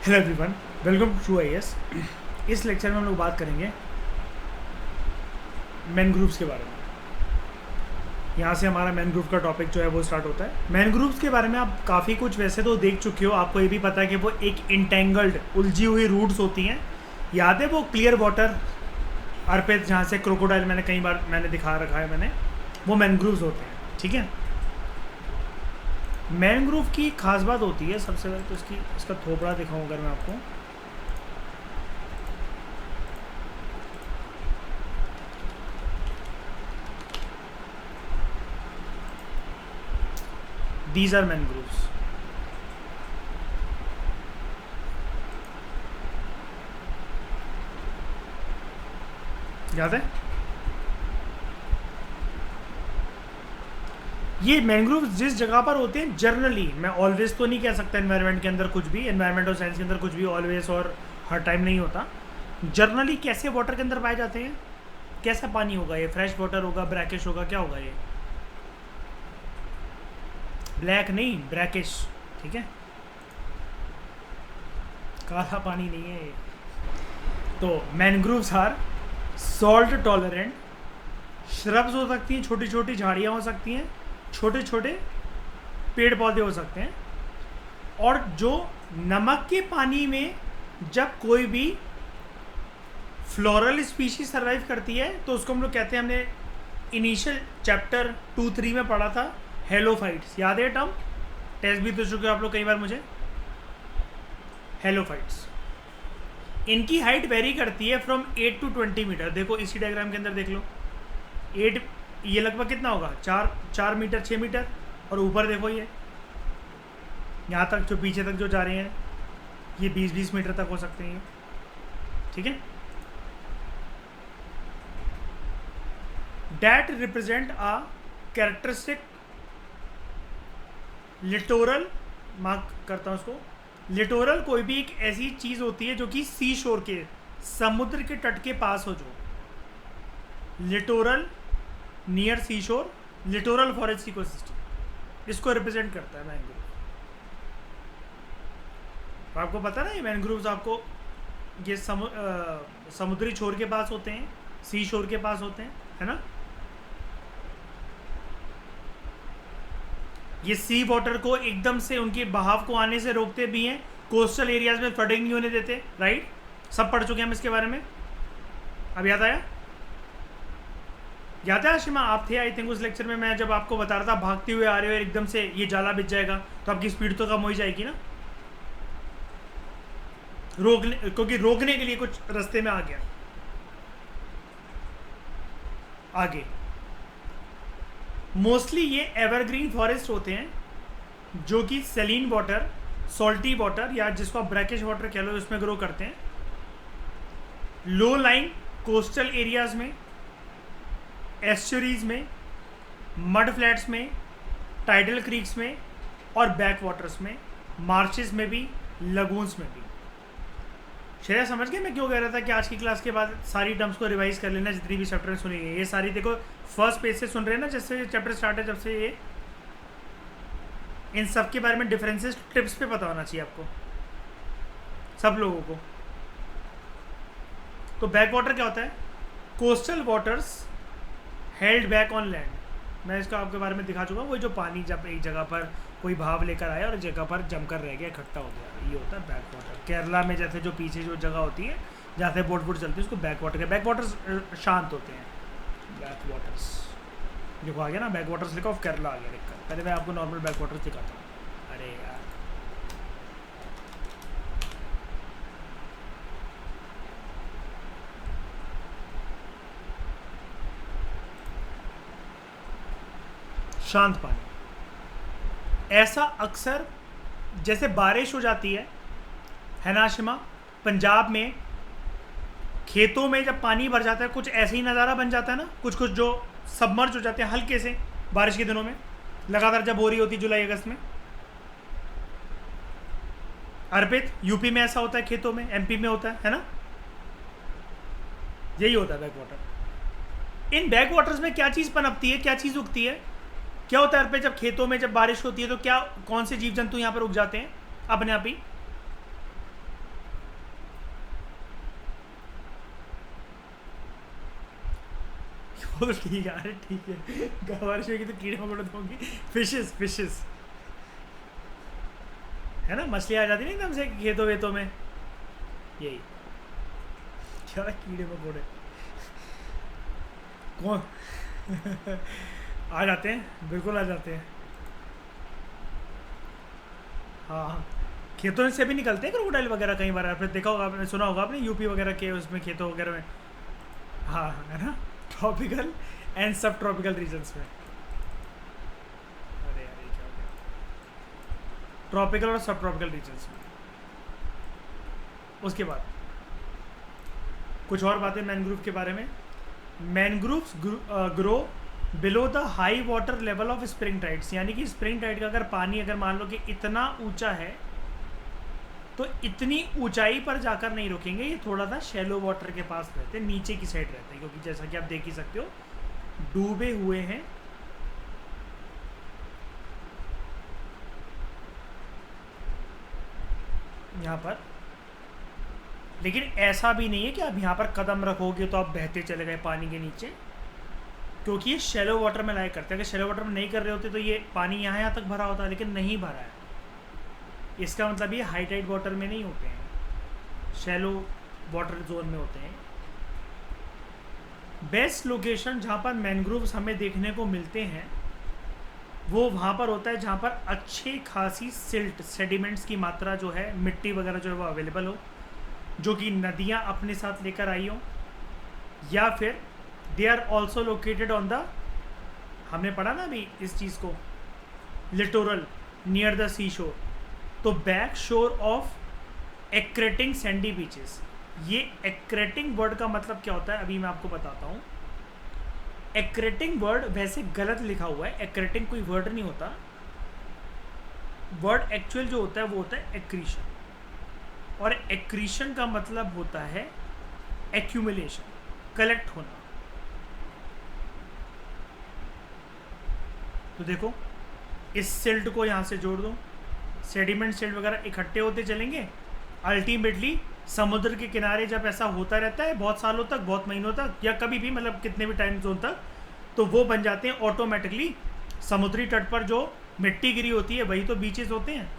Hello everyone, welcome to IAS. इस lecture में हम लोग बात करेंगे मैनग्रूव्स के बारे में। यहाँ से हमारा मैनग्रूव का टॉपिक जो है वो स्टार्ट होता है। मैनग्रूव्स के बारे में आप काफ़ी कुछ वैसे तो देख चुके हो। आपको ये भी पता है कि वो एक इंटेंगल्ड, उलझी हुई रूट्स होती हैं। याद है वो क्लियर वाटर अर्पित, जहाँ से क्रोकोडाइल मैंने कई बार दिखा रखा है वो मैनग्रूव्स होते हैं। ठीक है, मैनग्रोव की खास बात होती है सबसे पहले तो इसका थोपड़ा दिखाऊं अगर मैं आपको। These are mangroves. याद है ये मैनग्रोव जिस जगह पर होते हैं, जनरली मैं ऑलवेज तो नहीं कह सकता, एनवायरनमेंट के अंदर कुछ भी, एनवायरनमेंट और साइंस के अंदर कुछ भी ऑलवेज और हर टाइम नहीं होता। जनरली कैसे वाटर के अंदर पाए जाते हैं? कैसा पानी होगा ये? फ्रेश वाटर होगा, ब्रैकिश होगा, क्या होगा ये? ब्लैक नहीं, ब्रैकिश। ठीक है, काला पानी नहीं है ये। तो mangroves are salt tolerant shrubs हो सकती हैं, छोटी छोटी झाड़ियाँ हो सकती हैं, छोटे छोटे पेड़ पौधे हो सकते हैं, और जो नमक के पानी में जब कोई भी फ्लोरल स्पीशीज सर्वाइव करती है तो उसको हम लोग कहते हैं, हमने इनिशियल चैप्टर 2-3 में पढ़ा था, हेलोफाइट्स। याद है टर्म? टेस्ट भी तो चुके हो आप लोग कई बार मुझे। हेलोफाइट्स, इनकी हाइट वेरी करती है फ्रॉम 8 to 20 मीटर। देखो इसी डायग्राम के अंदर देख लो, 8 ये लगभग कितना होगा? 4 मीटर, 6 मीटर। और ऊपर देखो ये यहाँ तक, जो पीछे तक जो जा रहे हैं ये 20-20 मीटर तक हो सकते हैं। ठीक है, that represent a characteristic littoral, mark करता हूँ उसको। लिटोरल कोई भी एक ऐसी चीज़ होती है जो कि सी शोर के, समुद्र के तट के पास हो। जो लिटोरल, नियर सी शोर, लिटोरल फॉरेस्ट इकोसिस्टम, इसको रिप्रेजेंट करता है मैनग्रोव। तो आपको पता ना ये मैनग्रोव्स आपको ये समुद्री छोर के पास होते हैं, सी शोर के पास होते हैं, है ना। ये सी वाटर को एकदम से उनके बहाव को आने से रोकते भी हैं, कोस्टल एरियाज में फ्लडिंग नहीं होने देते। राइट, सब पढ़ चुके हैं हम इसके बारे में। अब याद आया? याद है आशिमा, आप थे आई थिंक उस लेक्चर में, मैं जब आपको बता रहा था भागते हुए आ रहे हो एकदम से ये जाला बिछ जाएगा तो आपकी स्पीड तो कम हो ही जाएगी ना, क्योंकि रोकने के लिए कुछ रास्ते में आ गया आगे। मोस्टली ये एवरग्रीन फॉरेस्ट होते हैं जो कि सेलिन वाटर, सॉल्टी वाटर, या जिसको आप ब्रैकिश वाटर कह लो, उसमें ग्रो करते हैं। लो लाइन कोस्टल एरियाज में, एस्चुरीज में, मड फ्लैट्स में, टाइडल क्रीक्स में, और बैक वाटर्स में, मार्चेस में भी, लगून्स में भी। शायद समझ गए मैं क्यों कह रहा था कि आज की क्लास के बाद सारी टर्म्स को रिवाइज कर लेना, जितनी भी चैप्टर सुनी है ये सारी। देखो फर्स्ट पेज से सुन रहे हैं ना, जैसे चैप्टर स्टार्ट है जब से, ये इन सब के बारे में डिफरेंसेस टिप्स पे पता होना चाहिए आपको, सब लोगों को। तो बैक वाटर क्या होता है? Coastal waters held back on land. मैं इसका आपके बारे में दिखा चुका हूँ। वो जो पानी जब एक जगह पर कोई भाव लेकर आया और जगह पर जमकर रह गया, इकट्ठा हो गया, ये होता है बैक वाटर। केरला में जैसे जो पीछे जो जगह होती है जहाँ से बोट वोट चलती है उसको बैक वाटर। बैक वाटर्स शांत होते हैं, बैक वाटर्स। देखो आ गया ना, बैक वाटर्स लिखा, ऑफ केरला आ गया लिखकर। पहले मैं आपको नॉर्मल बैक वाटर्स दिखाता हूँ। अरे यार, शांत पानी। ऐसा अक्सर जैसे बारिश हो जाती है ना शिमा, पंजाब में खेतों में जब पानी भर जाता है, कुछ ऐसे ही नज़ारा बन जाता है ना, कुछ कुछ जो सबमर्ज हो जाते हैं हल्के से बारिश के दिनों में, लगातार जब हो रही होती है जुलाई अगस्त में। अर्पित, यूपी में ऐसा होता है, खेतों में, एमपी में होता है ना। यही होता है back water. In back waters में क्या चीज़ पनपती है, क्या चीज़ उगती है? क्या होता है पे जब खेतों में जब बारिश होती है तो क्या, कौन से जीव जंतु यहाँ पर उग जाते हैं अपने आप ही? वो तो ठीक है, अरे ठीक है, बारिश होगी तो कीड़े मकोड़े तो होंगी। फिशेस फिशेस है ना, मछली आ जाती नहीं एकदम से खेतों वेतों में, यही क्या कीड़े मकोड़े कौन आ जाते हैं, बिल्कुल आ जाते हैं। हाँ हाँ, खेतों से भी निकलते हैं क्रोकोडाइल वगैरह, कई बार आपने देखा होगा, आपने सुना होगा आपने यूपी वगैरह के उसमें खेतों वगैरह में। हाँ है ना, ट्रॉपिकल एंड सब ट्रॉपिकल रीजन्स में। अरे यार ये क्या हो गया, ट्रॉपिकल और सब ट्रॉपिकल रीजन्स में। उसके बाद कुछ और बातें मैनग्रूव के बारे में। Mangroves grow below the high water level of spring tides, यानी कि स्प्रिंग टाइड का अगर पानी अगर मान लो कि इतना ऊंचा है तो इतनी ऊंचाई पर जाकर नहीं रुकेंगे, ये थोड़ा सा शैलो वाटर के पास रहते हैं, नीचे की साइड रहते हैं, क्योंकि जैसा कि आप देख ही सकते हो डूबे हुए हैं। यहाँ पर लेकिन ऐसा भी नहीं है कि आप यहाँ पर कदम रखोगे तो आप बहते चले गए पानी के नीचे, क्योंकि ये शैलो वाटर में लाइक करते हैं। अगर शैलो वाटर में नहीं कर रहे होते तो ये पानी यहाँ तक भरा होता है, लेकिन नहीं भरा है। इसका मतलब ये हाई टाइड वाटर में नहीं होते हैं, शैलो वाटर जोन में होते हैं। बेस्ट लोकेशन जहाँ पर मैनग्रोव्स हमें देखने को मिलते हैं वो वहाँ पर होता है जहाँ पर अच्छी खासी सिल्ट सेडिमेंट्स की मात्रा जो है, मिट्टी वगैरह जो है वो अवेलेबल हो, जो कि नदियाँ अपने साथ लेकर आई हो, या फिर they are also located on the, हमने पढ़ा ना अभी इस चीज़ को, लिटोरल नियर द सी शोर, तो बैक शोर ऑफ एक्रेटिंग सैंडी बीचेस। ये एक्रेटिंग वर्ड का मतलब क्या होता है अभी मैं आपको बताता हूँ। एक्रेटिंग वर्ड वैसे गलत लिखा हुआ है, एक्रेटिंग कोई वर्ड नहीं होता, वर्ड एक्चुअल जो होता है वो होता है एक्रीशन, और एक्रीशन का मतलब होता है एक्यूमुलेशन, कलेक्ट होना। तो देखो इस सिल्ट को यहाँ से जोड़ दो, सेडिमेंट सिल्ट वगैरह इकट्ठे होते चलेंगे, अल्टीमेटली समुद्र के किनारे जब ऐसा होता रहता है बहुत सालों तक, बहुत महीनों तक, या कभी भी मतलब कितने भी टाइम जोन तक, तो वो बन जाते हैं ऑटोमेटिकली समुद्री तट पर जो मिट्टी गिरी होती है वही तो बीचेस होते हैं।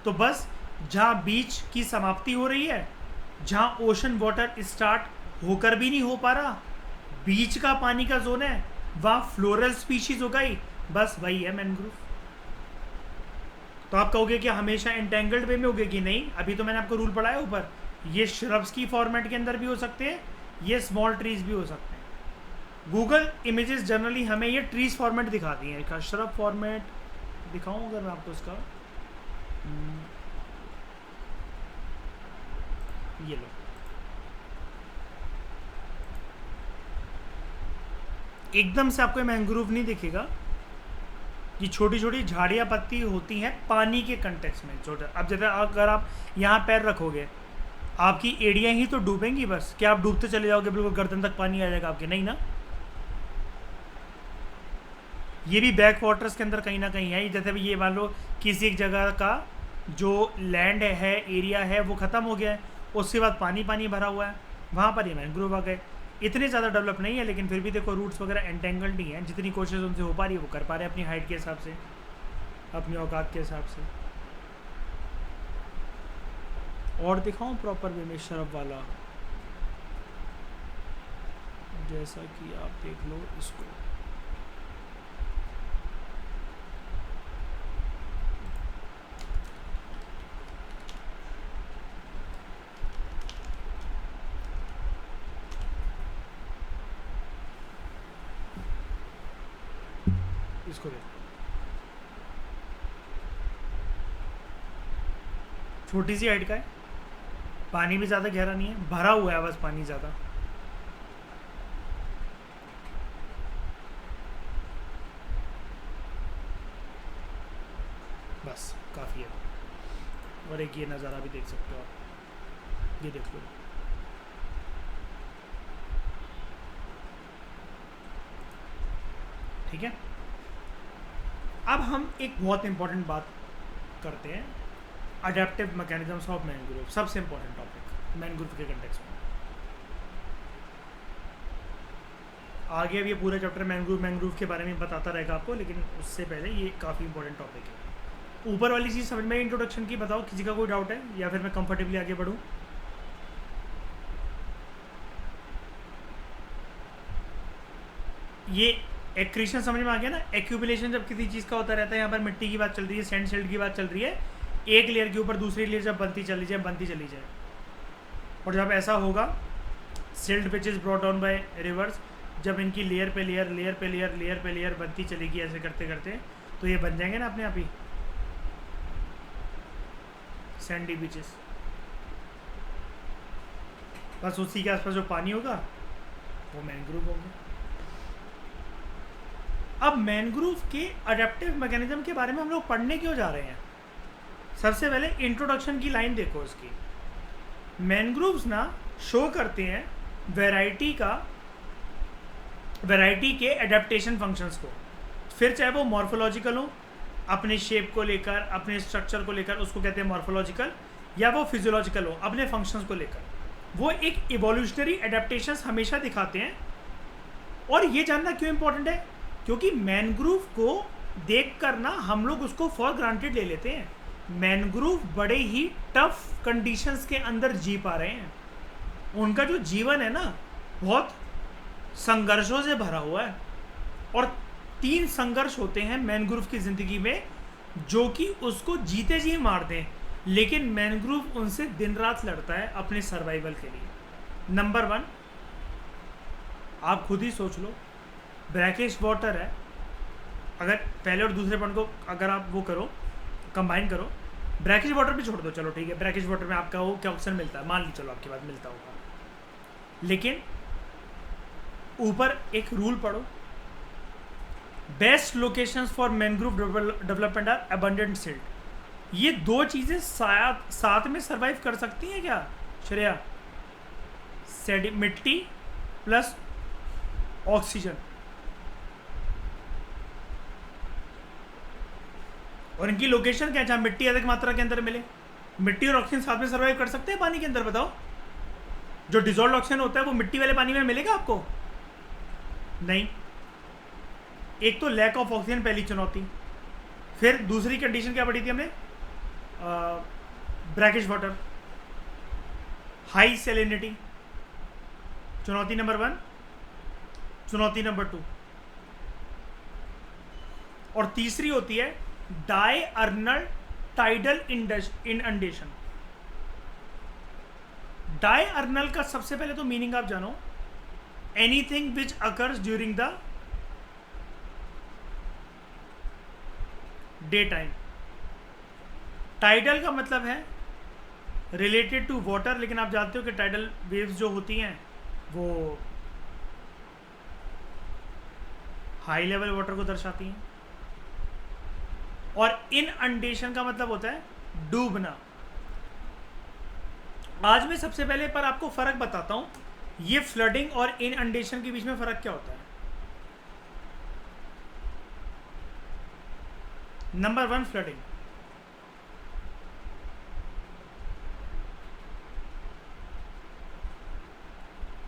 तो बस जहाँ बीच की समाप्ति हो रही है, जहाँ ओशन वाटर स्टार्ट होकर भी नहीं हो पा रहा, बीच का पानी का जोन है, वहाँ फ्लोरल स्पीशीज हो गई, बस वही है मैनग्रोव। तो आप कहोगे कि हमेशा एंटेंगल्ड वे में होगी, नहीं, अभी तो मैंने आपको रूल पढ़ाया ऊपर, ये श्रब्स की फॉर्मेट के अंदर भी हो सकते हैं, ये स्मॉल ट्रीज भी हो सकते हैं। गूगल इमेजेस जनरली हमें ये ट्रीज फॉर्मेट दिखाती हैं, इसका श्रब फॉर्मेट दिखाऊं अगर मैं आपको इसका, ये लो, एकदम से आपको मैंग्रोव नहीं दिखेगा, ये छोटी छोटी झाड़ियाँ पत्ती होती हैं पानी के कंटेक्स में छोटा। अब जैसे अगर आप यहाँ पैर रखोगे आपकी एड़ियाँ ही तो डूबेंगी, बस क्या आप डूबते चले जाओगे बिल्कुल गर्दन तक पानी आ जाएगा आपके, नहीं ना। ये भी बैक वाटर्स के अंदर कहीं ना कहीं है, जैसे भी ये मान लो किसी एक जगह का जो लैंड है, एरिया है, वो ख़त्म हो गया है, उसके बाद पानी पानी भरा हुआ है, वहाँ पर ये मैंग्रोव आ गए। इतने ज़्यादा डेवलप नहीं है, लेकिन फिर भी देखो रूट्स वगैरह एंटेंगल्ड नहीं है, जितनी कोशिश उनसे हो पा रही है वो कर पा रहे हैं अपनी हाइट के हिसाब से, अपनी औकात के हिसाब से। और दिखाऊं प्रॉपर वे में शरब वाला, जैसा कि आप देख लो इसको, इसको देखो, छोटी सी हाइट का है, पानी भी ज़्यादा गहरा नहीं है, भरा हुआ है बस पानी ज़्यादा। बस काफ़ी है। और एक ये नज़ारा भी देख सकते हो आप, ये देख लो, ठीक है। अब हम एक बहुत इंपॉर्टेंट बात करते हैं, अडेप्टिव मैकेनिज्म्स ऑफ मैंग्रोव, सबसे इंपॉर्टेंट टॉपिक मैंग्रोव के कंटेक्स्ट में। आगे अब ये पूरा चैप्टर मैंग्रोव के बारे में बताता रहेगा आपको, लेकिन उससे पहले ये काफ़ी इंपॉर्टेंट टॉपिक है। ऊपर वाली चीज़ समझ में इंट्रोडक्शन की, बताओ किसी का कोई डाउट है या फिर मैं कंफर्टेबली आगे बढ़ूँ? ये एक्रीशन समझ में आ गया ना? एक्यूमुलेशन जब किसी चीज़ का होता रहता है, यहाँ पर मिट्टी की बात चल रही है, सैंड सिल्ट की बात चल रही है, एक लेयर के ऊपर दूसरी लेयर जब बनती चली जाए, और जब ऐसा होगा silt which is brought down by reverse, जब इनकी लेयर पे लेयर बनती चलेगी ऐसे करते करते, तो ये बन जाएंगे ना अपने आप ही सैंडी बीचेस। बस उसी के आसपास जो पानी होगा वो मैंग्रोव होंगे। अब मैंग्रोव के अडेप्टिव मैकेनिज्म के बारे में हम लोग पढ़ने क्यों जा रहे हैं? सबसे पहले इंट्रोडक्शन की लाइन देखो उसकी। मैंग्रोव्स ना शो करते हैं वैरायटी के एडेप्टेशन फंक्शंस को, फिर चाहे वो मॉर्फोलॉजिकल हो, अपने शेप को लेकर, अपने स्ट्रक्चर को लेकर, उसको कहते हैं मॉर्फोलॉजिकल, या वो फिजियोलॉजिकल हो, अपने फंक्शंस को लेकर। वो एक इवोल्यूशनरी एडेप्टेशंस हमेशा दिखाते हैं। और ये जानना क्यों इंपॉर्टेंट है? क्योंकि मैंग्रोव को देख कर ना हम लोग उसको फॉर ग्रांटेड ले लेते हैं। मैंग्रोव बड़े ही टफ कंडीशंस के अंदर जी पा रहे हैं। उनका जो जीवन है ना बहुत संघर्षों से भरा हुआ है, और 3 संघर्ष होते हैं मैंग्रोव की ज़िंदगी में जो कि उसको जीते जी मार दें, लेकिन मैंग्रोव उनसे दिन रात लड़ता है अपने सर्वाइवल के लिए। नंबर 1, आप खुद ही सोच लो, ब्रैकिश वाटर है। अगर पहले और दूसरे पॉइंट को अगर आप वो करो, कंबाइन करो, ब्रैकिश वाटर भी छोड़ दो, चलो ठीक है, ब्रैकिश वाटर में आपका वो क्या ऑक्सीजन मिलता है, मान ली चलो आपके पास मिलता होगा, लेकिन ऊपर एक रूल पढ़ो, best locations for mangrove development are abundant silt. ये 2 चीज़ें साथ में सर्वाइव कर सकती हैं क्या श्रेया? मिट्टी प्लस ऑक्सीजन, और इनकी लोकेशन क्या है जहाँ मिट्टी अधिक मात्रा के अंदर मिले। मिट्टी और ऑक्सीजन साथ में सर्वाइव कर सकते हैं पानी के अंदर? बताओ। जो डिजॉल्व ऑक्सीजन होता है वो मिट्टी वाले पानी में मिलेगा आपको? नहीं। एक तो लैक ऑफ ऑक्सीजन पहली चुनौती, फिर दूसरी कंडीशन क्या पढ़ी थी हमने? ब्रैकिश वाटर, हाई सैलिनिटी, चुनौती नंबर 1, चुनौती नंबर 2, और तीसरी होती है डायअर्नल टाइडल इनंडेशन। डायअर्नल का सबसे पहले तो मीनिंग आप जानो, anything which occurs during the day time. Tidal का मतलब है रिलेटेड टू वाटर, लेकिन आप जानते हो कि टाइडल वेव्स जो होती हैं वो हाई लेवल वाटर को दर्शाती हैं। और इनअंडेशन का मतलब होता है डूबना। आज मैं सबसे पहले पर आपको फर्क बताता हूं, ये फ्लडिंग और इनअंडेशन के बीच में फर्क क्या होता है। Number 1, flooding.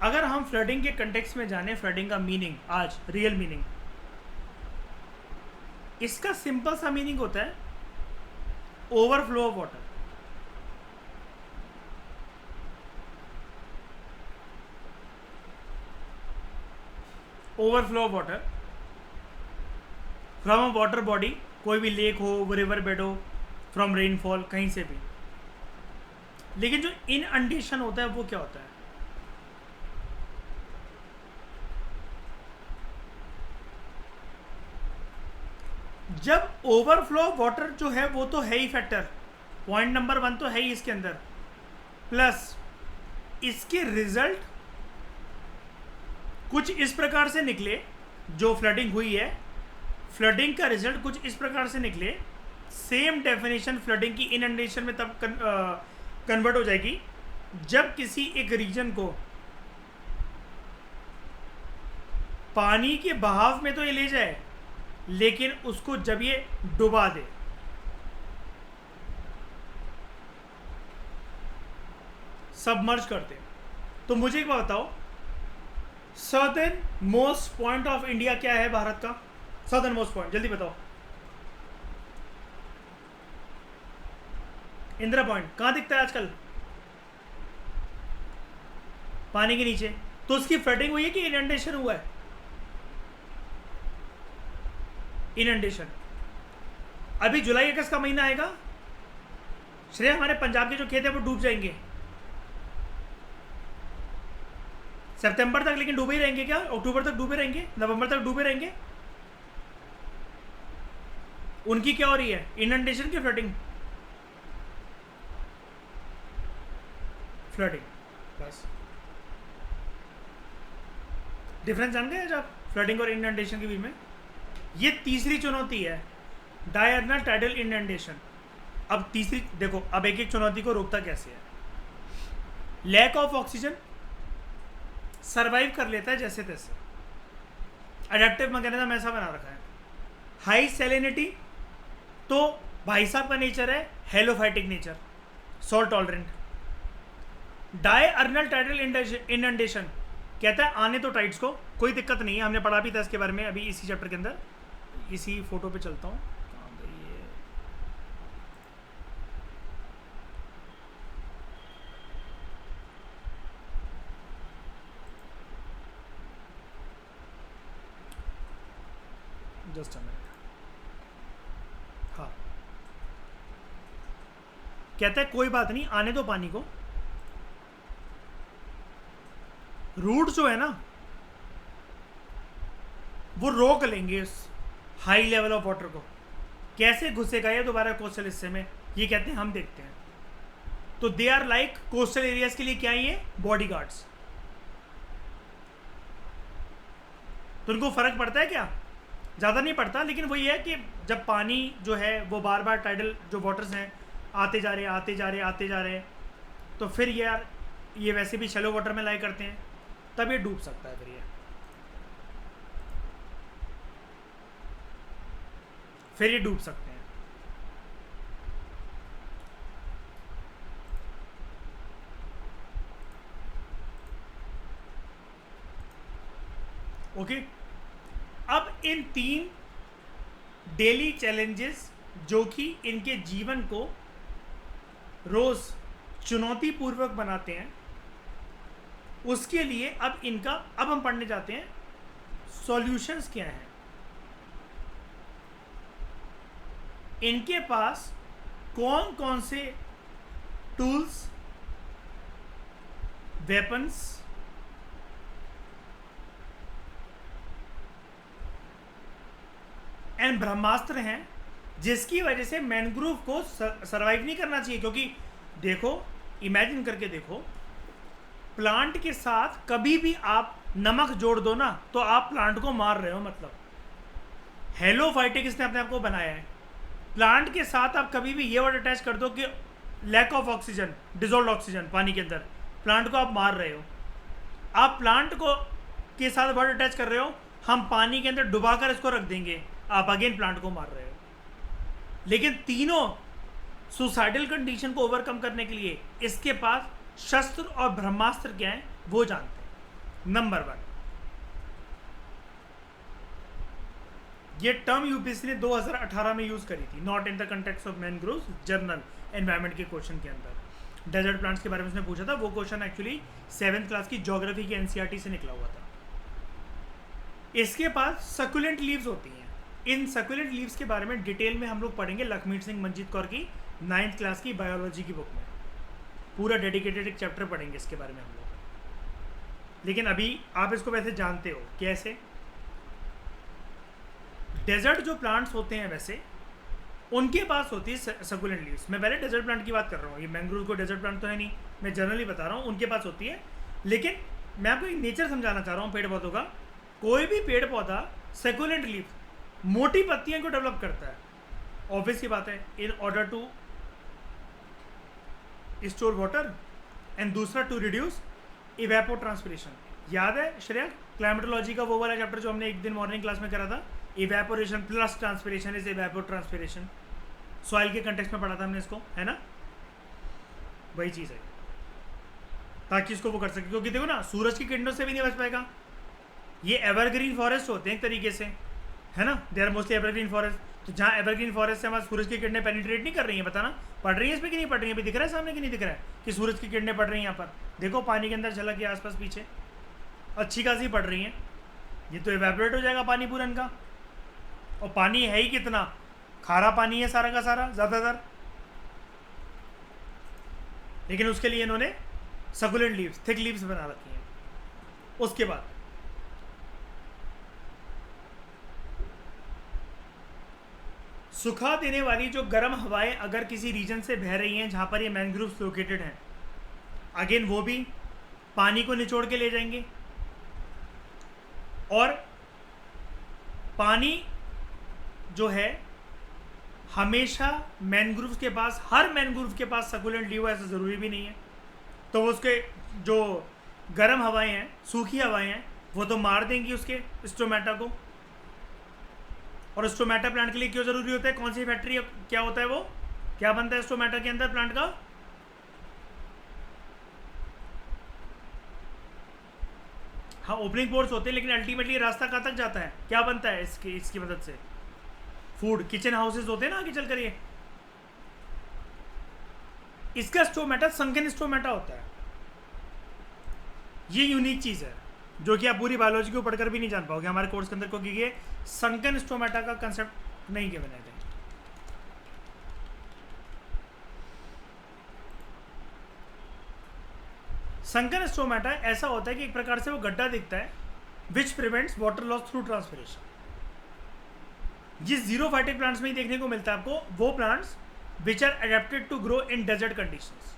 अगर हम फ्लडिंग के कंटेक्स्ट में जाने, फ्लडिंग का मीनिंग आज रियल मीनिंग, इसका सिंपल सा मीनिंग होता है overflow of water. Overflow of water from a water body, कोई भी लेक हो, रिवर बेड हो, फ्रॉम रेनफॉल, कहीं से भी। लेकिन जो इनअंडेशन होता है वो क्या होता है? जब ओवरफ्लो ऑफ वाटर जो है वो तो है ही फैक्टर, पॉइंट नंबर 1 तो है ही इसके अंदर, प्लस इसके रिजल्ट कुछ इस प्रकार से निकले, जो फ्लडिंग हुई है, फ्लडिंग का रिजल्ट कुछ इस प्रकार से निकले। सेम डेफिनेशन फ्लडिंग की इनंडेशन में तब कन्वर्ट हो जाएगी जब किसी एक रीजन को पानी के बहाव में तो ये ले जाए, लेकिन उसको जब ये डुबा दे, सबमर्ज करते। तो मुझे एक बात बताओ, southern most point of India क्या है भारत का? सदर्न मोस्ट पॉइंट जल्दी बताओ। इंदिरा पॉइंट कहां दिखता है आजकल? पानी के नीचे। तो उसकी फ्लडिंग हुई है कि इनंडेशन हुआ है? इनंडेशन। अभी जुलाई अगस्त का महीना आएगा श्रेय, हमारे पंजाब के जो खेत है वो डूब जाएंगे सितंबर तक, लेकिन डूबे ही रहेंगे क्या? अक्टूबर तक डूबे रहेंगे, नवंबर तक डूबे रहेंगे। उनकी क्या हो रही है? इनंडेशन की फ्लडिंग? फ्लडिंग। बस डिफरेंस जान गए आप फ्लडिंग और इनंडेशन के बीच में? ये तीसरी चुनौती है, डायरनल टाइडल इनंडेशन। अब तीसरी देखो, अब एक एक चुनौती को रोकता कैसे है। लैक ऑफ ऑक्सीजन, सरवाइव कर लेता है जैसे तैसे, अडेप्टिव मैकेनिज्म ऐसा बना रखा है। हाई सैलिनिटी, तो भाई साहब का नेचर है halophytic nature, salt tolerant. Diurnal tidal inundation कहता है आने तो टाइड्स को, कोई दिक्कत नहीं है, हमने पढ़ा भी था इसके बारे में अभी इसी चैप्टर के अंदर। इसी फोटो पे चलता हूँ, कहाँ गई है? Just a minute. हाँ, कहता है कोई बात नहीं, आने दो पानी को। रूट जो है ना वो रोक लेंगे इस हाई लेवल ऑफ वाटर को। कैसे घुसेगा ये दोबारा कोस्टल हिस्से में, ये कहते हैं हम देखते हैं। तो they are like coastal areas के लिए क्या ही है? Bodyguards. तो उनको फर्क पड़ता है क्या? ज़्यादा नहीं पड़ता, लेकिन वही है कि जब पानी जो है वो बार बार टाइडल जो वाटर्स हैं आते जा रहे आते जा रहे आते जा रहे, तो फिर यार ये वैसे भी शैलो वाटर में लाई करते हैं, तब ये डूब सकता है। फिर ये डूब सकते हैं। ओके, अब इन 3 डेली चैलेंजेस जो कि इनके जीवन को रोज चुनौतीपूर्वक बनाते हैं, उसके लिए अब हम पढ़ने जाते हैं सॉल्यूशंस क्या हैं। इनके पास कौन कौन से टूल्स, वेपन्स, एंड ब्रह्मास्त्र हैं जिसकी वजह से मैनग्रोव को सरवाइव नहीं करना चाहिए। क्योंकि देखो, इमेजिन करके देखो, प्लांट के साथ कभी भी आप नमक जोड़ दो ना तो आप प्लांट को मार रहे हो। मतलब हेलोफाइटिक इसने अपने आप को बनाया है। प्लांट के साथ आप कभी भी ये वर्ड अटैच कर दो कि lack of oxygen, dissolve oxygen पानी के अंदर, प्लांट को आप मार रहे हो। आप प्लांट को के साथ वर्ड अटैच कर रहे हो, हम पानी के अंदर डुबा कर इसको रख देंगे, आप अगेन प्लांट को मार रहे हो। लेकिन तीनों सुसाइडल कंडीशन को ओवरकम करने के लिए इसके पास शस्त्र और ब्रह्मास्त्र क्या है वो जानते हैं। नंबर 1, ये टर्म यूपीएससी ने 2018 में यूज करी थी, not in the context of mangroves, journal environment के क्वेश्चन के अंदर डेजर्ट प्लांट्स के बारे में उसने पूछा था। वो क्वेश्चन एक्चुअली 7th क्लास की ज्योग्राफी की एनसीईआरटी से निकला हुआ था। इसके पास सकुलेंट लीव्स होती हैं। इन सकुलेंट लीव्स के बारे में डिटेल में हम लोग पढ़ेंगे लखमीत सिंह मंजीत कौर की 9th क्लास की बायोलॉजी की बुक में। पूरा डेडिकेटेड एक चैप्टर पढ़ेंगे इसके बारे में हम लोग। लेकिन अभी आप इसको वैसे जानते हो कैसे। डेजर्ट जो प्लांट्स होते हैं वैसे उनके पास होती है सकुलेंट लीव्स। मैं पहले डेजर्ट प्लांट की बात कर रहा हूँ, ये मैंग्रोव को डेजर्ट प्लांट तो है नहीं, मैं जनरली बता रहा हूँ उनके पास होती है। लेकिन मैं आपको एक नेचर समझाना चाह रहा हूँ पेड़ पौधों का। कोई भी पेड़ पौधा सकुलेंट लीव, मोटी पत्तियां को डेवलप करता है, ऑब्वियस की बात है, in order to store water and दूसरा टू रिड्यूस इवेपोट्रांसपिरेशन। याद है श्रेया क्लाइमेटोलॉजी का वो वाला चैप्टर जो हमने एक दिन मॉर्निंग क्लास में करा था, evaporation plus transpiration is evapotranspiration. Soil के कंटेक्स्ट में पढ़ा था हमने इसको, है ना? वही चीज़ है, ताकि इसको वो कर सके। क्योंकि देखो ना, सूरज की किरणों से भी नहीं बच पाएगा, ये एवरग्रीन फॉरेस्ट होते हैं एक तरीके से, है ना, they are mostly evergreen forest. तो जहाँ एवरग्रीन फॉरेस्ट से हमारे सूरज की किरणें पेनिट्रेट नहीं कर रही हैं, बताना पड़ रही है इसमें कि नहीं पड़ रही है? अभी दिख रहा है सामने कि नहीं दिख रहा है कि सूरज की किरणें पड़ रही हैं यहाँ पर? देखो पानी के अंदर झलक के आसपास पीछे अच्छी खासी पड़ रही हैं। ये तो एवेपोरेट हो जाएगा पानी पूरा इनका, और पानी है ही कितना, खारा पानी है सारा का सारा ज़्यादातर। लेकिन उसके लिए इन्होंने सकुलेंट लीव्स, थिक लीव्स बना रखी हैं। उसके बाद सुखा देने वाली जो गर्म हवाएं अगर किसी रीजन से बह रही हैं जहाँ पर ये मैनग्रोव्स लोकेटेड हैं, अगेन वो भी पानी को निचोड़ के ले जाएंगे। और पानी जो है हमेशा मैनग्रोव्स के पास, हर मैनग्रोव के पास सकुलेंट लीव, ऐसा ज़रूरी भी नहीं है। तो उसके जो गर्म हवाएं हैं, सूखी हवाएं हैं, वो तो मार देंगी उसके स्टोमेटा को। और स्टोमेटा प्लांट के लिए क्यों ज़रूरी होता है? कौन सी फैक्ट्री, क्या होता है वो, क्या बनता है स्टोमेटा के अंदर प्लांट का? हाँ, ओपनिंग पोर्स होते हैं, लेकिन अल्टीमेटली रास्ता कहाँ तक जाता है, क्या बनता है इसकी मदद से? फूड, किचन हाउसेज होते हैं ना आगे चल कर। इसका स्टोमेटा संकन स्टोमेटा होता है। ये यूनिक चीज़ है जो कि आप पूरी बायोलॉजी को पढ़कर भी नहीं जान पाओगे हमारे कोर्स के अंदर, क्योंकि ये संकन स्टोमेटा का कंसेप्ट नहीं के बनाए गए। संकन स्टोमेटा ऐसा होता है कि एक प्रकार से वो गड्ढा दिखता है which prevents water loss through transpiration. जिस जीरोफाइटिक प्लांट्स में ही देखने को मिलता है आपको, वो plants which are adapted to grow in desert conditions.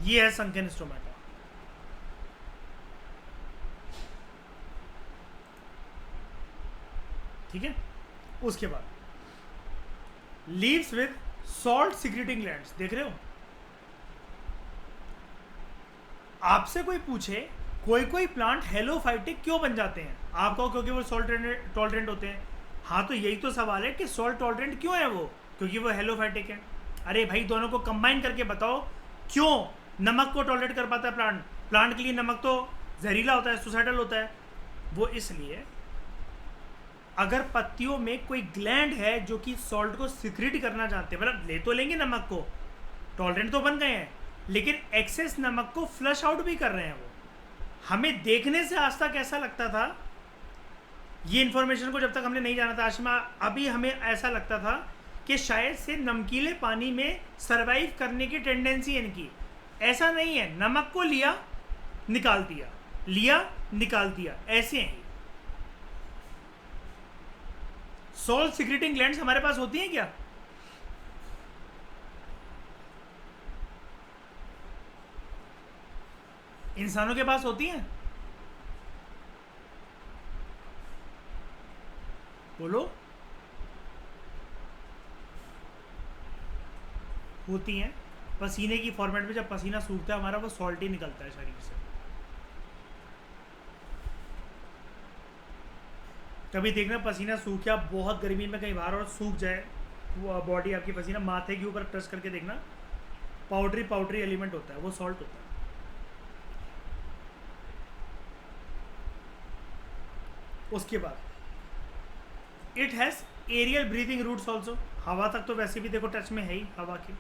ये है संकन स्टोमेटा। ठीक है। उसके बाद leaves with salt secreting glands, देख रहे हो? आपसे कोई पूछे कोई प्लांट हेलोफाइटिक क्यों बन जाते हैं, आप कहो क्योंकि वो सॉल्ट टॉलरेंट होते हैं। हाँ, तो यही तो सवाल है कि सॉल्ट टॉलरेंट क्यों है वो? क्योंकि वो हेलोफाइटिक है। अरे भाई, दोनों को कंबाइन करके बताओ क्यों नमक को टॉलरेट कर पाता है प्लांट? प्लांट के लिए नमक तो जहरीला होता है, सुसाइडल होता है। वो इसलिए, अगर पत्तियों में कोई ग्लैंड है जो कि सॉल्ट को सिक्रेट करना चाहते हैं, मतलब ले तो लेंगे नमक को, टॉलरेंट तो बन गए हैं, लेकिन एक्सेस नमक को फ्लश आउट भी कर रहे हैं वो। हमें देखने से आज तक ऐसा लगता था, ये इन्फॉर्मेशन को जब तक हमने नहीं जाना था आशिमा, अभी हमें ऐसा लगता था कि शायद से नमकीले पानी में सरवाइव करने की टेंडेंसी है इनकी। ऐसा नहीं है, नमक को लिया निकाल दिया, लिया निकाल दिया, ऐसे हैं। सॉल्ट सिक्रेटिंग ग्लैंड्स हमारे पास होती हैं क्या? इंसानों के पास होती हैं? बोलो। होती हैं। पसीने की फॉर्मेट में जब पसीना सूखता है हमारा, वो सॉल्ट ही निकलता है शरीर से। कभी देखना पसीना सूख गया बहुत गर्मी में कहीं बाहर और सूख जाए वो बॉडी आपकी, पसीना माथे के ऊपर टच करके देखना, पाउडरी एलिमेंट होता है, वो सॉल्ट होता है। उसके बाद it has aerial breathing roots also. हवा तक तो वैसे भी देखो टच में है ही, हवा की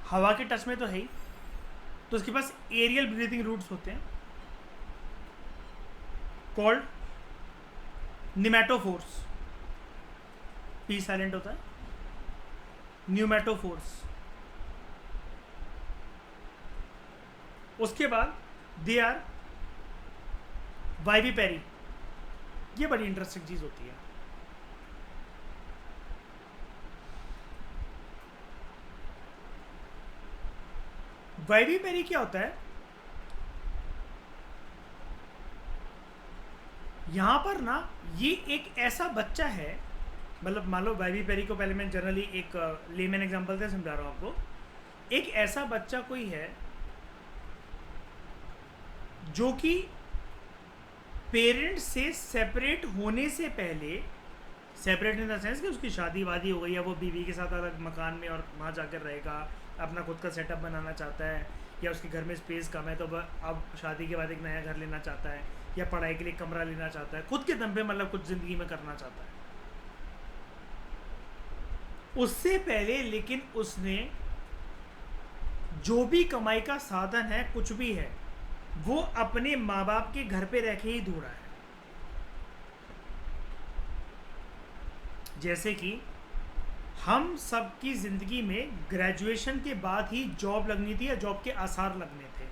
हवा के टच में तो है ही, तो उसके पास एरियल ब्रीथिंग रूट्स होते हैं कॉल्ड निमेटोफोर्स। पी साइलेंट होता है, न्यूमेटोफोर्स। उसके बाद दे आर वाइविपेरी। ये बड़ी इंटरेस्टिंग चीज होती है। वाइविपेरी क्या होता है? यहां पर ना, ये एक ऐसा बच्चा है, मतलब मान लो वाइविपेरी को, पहले मैं जनरली एक लेमन एग्जांपल से समझा रहा हूं आपको। एक ऐसा बच्चा कोई है जो कि पेरेंट्स से सेपरेट होने से पहले, सेपरेट इन द सेंस कि उसकी शादी वादी हो गई है, वो बीवी के साथ अलग मकान में और वहाँ जाकर रहेगा, अपना खुद का सेटअप बनाना चाहता है, या उसके घर में स्पेस कम है तो वह अब शादी के बाद एक नया घर लेना चाहता है, या पढ़ाई के लिए कमरा लेना चाहता है, खुद के दम पे मतलब कुछ ज़िंदगी में करना चाहता है। उससे पहले लेकिन उसने जो भी कमाई का साधन है, कुछ भी है, वो अपने माँ बाप के घर पे रह के ही ढूंढा है। जैसे कि हम सब की ज़िंदगी में ग्रेजुएशन के बाद ही जॉब लगनी थी या जॉब के आसार लगने थे,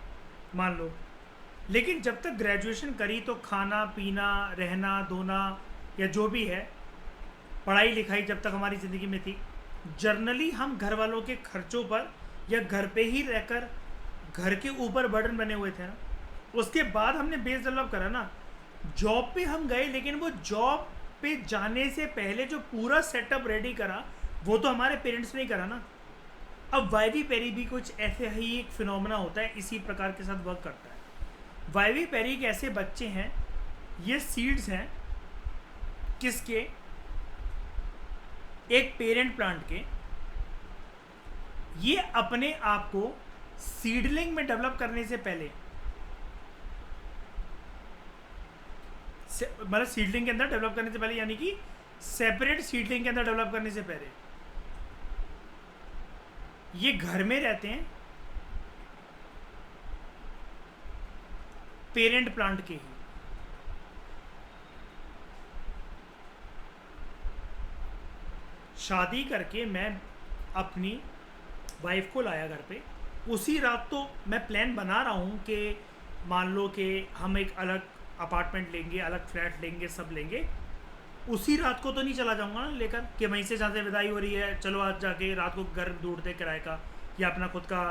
मान लो। लेकिन जब तक ग्रेजुएशन करी तो खाना पीना, रहना धोना या जो भी है, पढ़ाई लिखाई जब तक हमारी ज़िंदगी में थी, जर्नली हम घर वालों के खर्चों पर या घर पे ही रहकर घर के ऊपर बर्डन बने हुए थे ना। उसके बाद हमने बेस डेवलप करा ना, जॉब पे हम गए, लेकिन वो जॉब पे जाने से पहले जो पूरा सेटअप रेडी करा वो तो हमारे पेरेंट्स ने ही करा ना। अब वाइवी पेरी भी कुछ ऐसे ही एक फिनोमेना होता है, इसी प्रकार के साथ वर्क करता है। वाइवी पेरी के ऐसे बच्चे हैं, ये सीड्स हैं किसके, एक पेरेंट प्लांट के। ये अपने आप को सीडलिंग में डेवलप करने से पहले, मतलब सीडलिंग के अंदर डेवलप करने से पहले, यानी कि सेपरेट सीडलिंग के अंदर डेवलप करने से पहले, ये घर में रहते हैं पेरेंट प्लांट के ही। शादी करके मैं अपनी वाइफ को लाया घर पे, उसी रात तो मैं प्लान बना रहा हूँ कि मान लो कि हम एक अलग अपार्टमेंट लेंगे, अलग फ्लैट लेंगे, सब लेंगे। उसी रात को तो नहीं चला जाऊँगा ना लेकर कि वहीं से जहाँ से विदाई हो रही है चलो आज जाके रात को घर ढूंढते किराए का, या अपना खुद का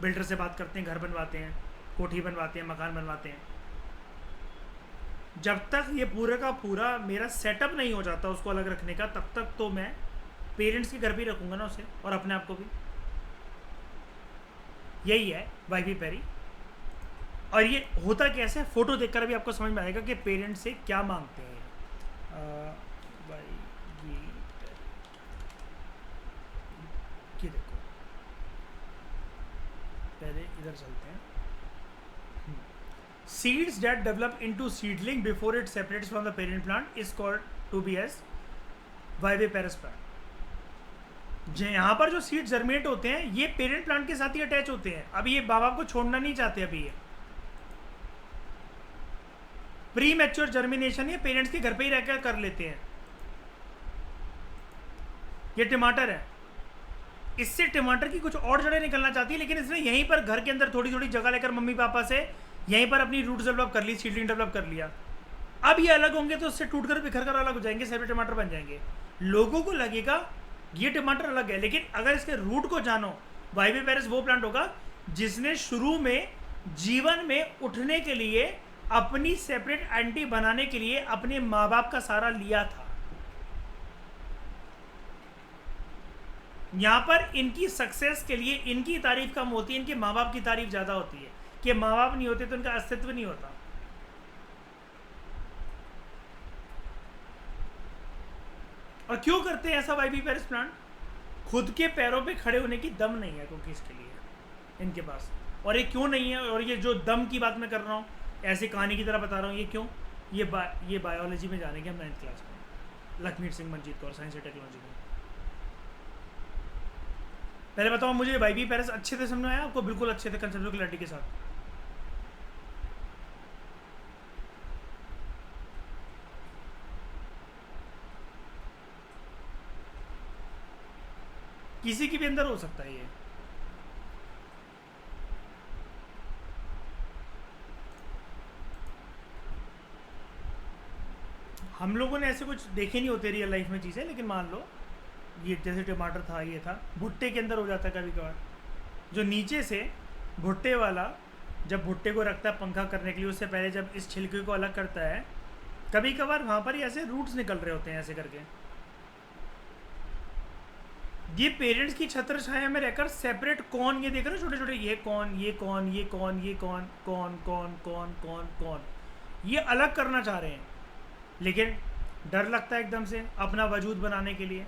बिल्डर से बात करते हैं, घर बनवाते हैं, कोठी बनवाते हैं, मकान बनवाते हैं। जब तक ये पूरा का पूरा मेरा सेटअप नहीं हो जाता उसको अलग रखने का, तब तक तो मैं पेरेंट्स के घर पे ही रखूँगा ना उसे, और अपने आप को भी। यही है वाइवी पेरी। और ये होता कैसे है, फोटो देखकर अभी आपको समझ में आएगा कि पेरेंट्स से क्या मांगते हैं। ये देखो, पहले इधर चलते हैं। Seeds that develop into seedling before it separates from the parent plant is called to be as viviparous plant. यहाँ पर जो सीड जर्मिनेट होते हैं ये पेरेंट प्लांट के साथ ही अटैच होते हैं। अब ये बाबा को छोड़ना नहीं चाहते। अभी ये प्री मैच्योर जर्मिनेशन ये पेरेंट्स के घर पे ही रहकर कर लेते हैं। ये टमाटर है, इससे टमाटर की कुछ और जड़ें निकलना चाहती है, लेकिन इसने यहीं पर घर के अंदर थोड़ी थोड़ी जगह लेकर मम्मी पापा से यहीं पर अपनी रूट्स डेवलप कर ली, सीडलिंग डेवलप कर लिया। अब ये अलग होंगे तो उससे टूट कर बिखर कर अलग हो जाएंगे, सेपरेट टमाटर बन जाएंगे। लोगों को लगेगा ये टमाटर अलग है, लेकिन अगर इसके रूट को जानो, वाइविपेरस वो प्लांट होगा जिसने शुरू में जीवन में उठने के लिए अपनी सेपरेट एंटी बनाने के लिए अपने माँ बाप का सहारा लिया था। यहाँ पर इनकी सक्सेस के लिए इनकी तारीफ कम होती है, इनके माँ बाप की तारीफ ज़्यादा होती है कि माँ बाप नहीं होते तो इनका अस्तित्व नहीं होता। और क्यों करते हैं ऐसा वाइविपेरस प्लांट? खुद के पैरों पे खड़े होने की दम नहीं है क्योंकि इसके लिए इनके पास। और ये क्यों नहीं है, और ये जो दम की बात मैं कर रहा हूँ ऐसी कहानी की तरह बता रहा हूँ, ये क्यों, ये बायोलॉजी में जानेंगे हम 9th क्लास में, Lakhmeet Singh Manjeet Kaur, science and technology में। पहले बताओ मुझे वाइविपेरस अच्छे से समझ में आया आपको? बिल्कुल अच्छे से कंसेप्चुअल क्लैरिटी के साथ। किसी के भी अंदर हो सकता है ये। हम लोगों ने ऐसे कुछ देखे नहीं होते रियल लाइफ में चीज़ें, लेकिन मान लो ये जैसे टमाटर था, ये था, भुट्टे के अंदर हो जाता है कभी कभार। जो नीचे से भुट्टे वाला जब भुट्टे को रखता है पंखा करने के लिए, उससे पहले जब इस छिलके को अलग करता है, कभी कभार वहाँ पर ऐसे रूट्स निकल रहे होते हैं ऐसे करके। ये पेरेंट्स की छत्र छाया में रहकर सेपरेट कौन, ये देख रहे हो छोटे छोटे, ये कौन, ये कौन, ये कौन, ये कौन, कौन कौन कौन कौन कौन, ये अलग करना चाह रहे हैं, लेकिन डर लगता है एकदम से अपना वजूद बनाने के लिए।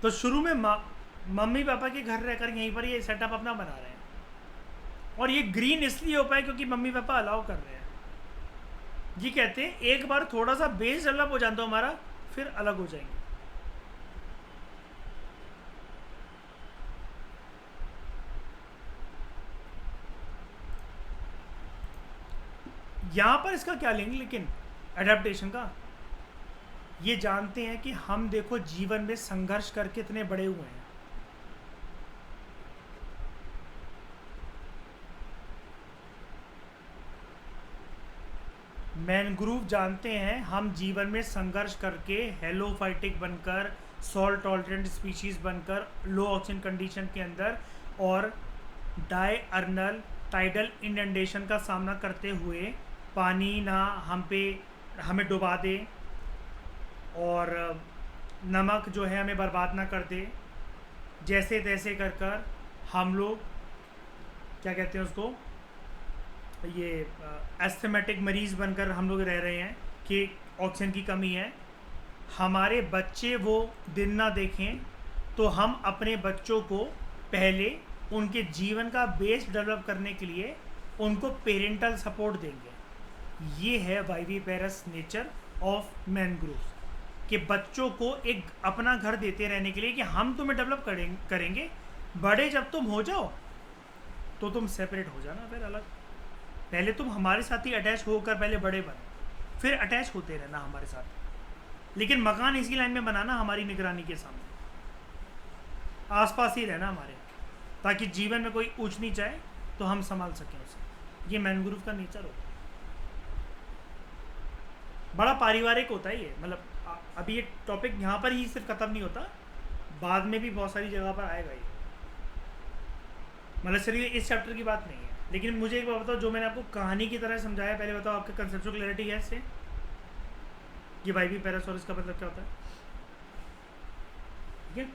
तो शुरू में मम्मी पापा के घर रहकर यहीं पर ये सेटअप अपना बना रहे हैं, और ये ग्रीन इसलिए हो पाए क्योंकि मम्मी पापा अलाउ कर रहे हैं। ये कहते हैं एक बार थोड़ा सा बेस डेवलप हो जाता हमारा, फिर अलग हो जाएंगे। यहां पर इसका क्या लिंक, लेकिन एडेप्टेशन का, ये जानते हैं कि हम देखो जीवन में संघर्ष करके इतने बड़े हुए हैं। मैनग्रूव जानते हैं हम जीवन में संघर्ष करके हेलोफाइटिक बनकर, सॉल्ट टॉलरेंट स्पीशीज बनकर, लो ऑक्सीजन कंडीशन के अंदर और डायअर्नल टाइडल इनंडेशन का सामना करते हुए पानी ना हमें डुबा दे और नमक जो है हमें बर्बाद ना कर दे, जैसे तैसे कर कर हम लोग क्या कहते हैं उसको, ये एस्थमेटिक मरीज़ बनकर हम लोग रह रहे हैं कि ऑक्सीजन की कमी है। हमारे बच्चे वो दिन ना देखें, तो हम अपने बच्चों को पहले उनके जीवन का बेस डेवलप करने के लिए उनको पेरेंटल सपोर्ट देंगे। ये है वाइविपेरस नेचर ऑफ मैनग्रोव, कि बच्चों को एक अपना घर देते रहने के लिए कि हम तुम्हें डेवलप करेंगे, बड़े जब तुम हो जाओ तो तुम सेपरेट हो जाना, फिर अलग। पहले तुम हमारे साथ ही अटैच होकर पहले बड़े बनो, फिर अटैच होते रहना हमारे साथ, लेकिन मकान इसी लाइन में बनाना हमारी निगरानी के सामने, आसपास ही रहना हमारे, ताकि जीवन में कोई ऊंच नीच आए तो हम संभाल सकें उसे। ये मैनग्रोव का नेचर होता है, बड़ा पारिवारिक होता है ये। मतलब अभी ये टॉपिक यहाँ पर ही सिर्फ खत्म नहीं होता, बाद में भी बहुत सारी जगह पर आएगा ये। मतलब सिर्फ इस चैप्टर की बात नहीं है, लेकिन मुझे एक बात बताओ, जो मैंने आपको कहानी की तरह समझाया, पहले बताओ आपके कंसेप्चुअल क्लैरिटी है इससे? ये वाइविपेरस का मतलब क्या होता है? ठीक है,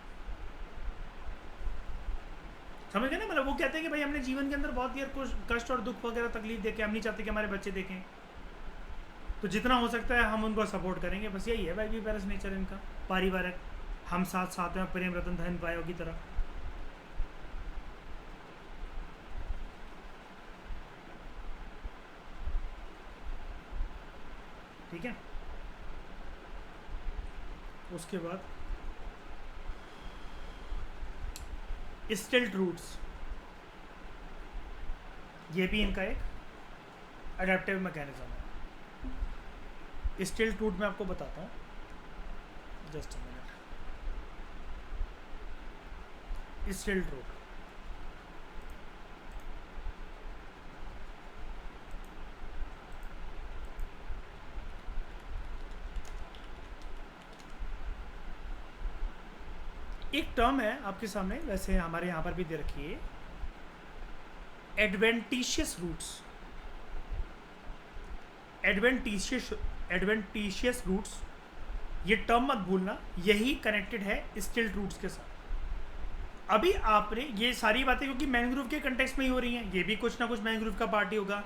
समझ गए ना? मतलब वो कहते हैं कि भाई हमने जीवन के अंदर बहुत यार कुछ कष्ट और दुख वगैरह तकलीफ देखे, हम नहीं चाहते कि हमारे बच्चे देखें, तो जितना हो सकता है हम उनको सपोर्ट करेंगे। बस यही है वाइविपेरस नेचर इनका, पारिवारिक, हम साथ साथ में, प्रेम रतन धन पायो की तरह। ठीक है, उसके बाद स्टिल्ट रूट्स, ये भी इनका एक अडेप्टिव मैकेनिज्म है। स्टिल्ट रूट में आपको बताता हूँ, just a minute. Stilt root एक टर्म है आपके सामने, वैसे हमारे यहाँ पर भी दे रखी है, एडवेंटिशियस रूट्स। एडवेंटिशियस रूट्स, ये टर्म मत भूलना, यही कनेक्टेड है स्टिल्ट रूट्स के साथ। अभी आपने ये सारी बातें क्योंकि मैनग्रोव के कंटेक्स्ट में ही हो रही हैं, ये भी कुछ ना कुछ मैनग्रोव का पार्ट ही होगा।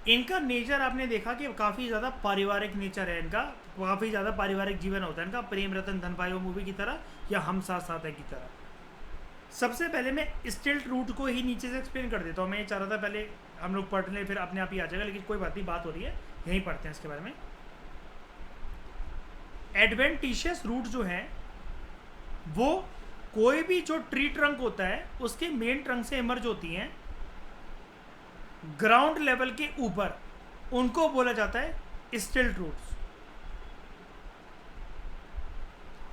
इनका नेचर आपने देखा कि काफ़ी ज़्यादा पारिवारिक नेचर है इनका, काफ़ी ज़्यादा पारिवारिक जीवन होता है इनका, प्रेम रतन धन पायो मूवी की तरह या हम साथ साथ है की तरह। सबसे पहले मैं स्टिल्ट रूट को ही नीचे से एक्सप्लेन कर देता हूँ। मैं ये चाह रहा था पहले हम लोग पढ़ लें, फिर अपने आप ही आ जाएगा, लेकिन कोई बात नहीं, बात हो रही है, यहीं पढ़ते हैं इसके बारे में। एडवेंटिशियस रूट जो है वो कोई भी जो ट्री ट्रंक होता है उसके मेन ट्रंक से इमर्ज होती हैं ग्राउंड लेवल के ऊपर, उनको बोला जाता है स्टिल्ट रूट्स।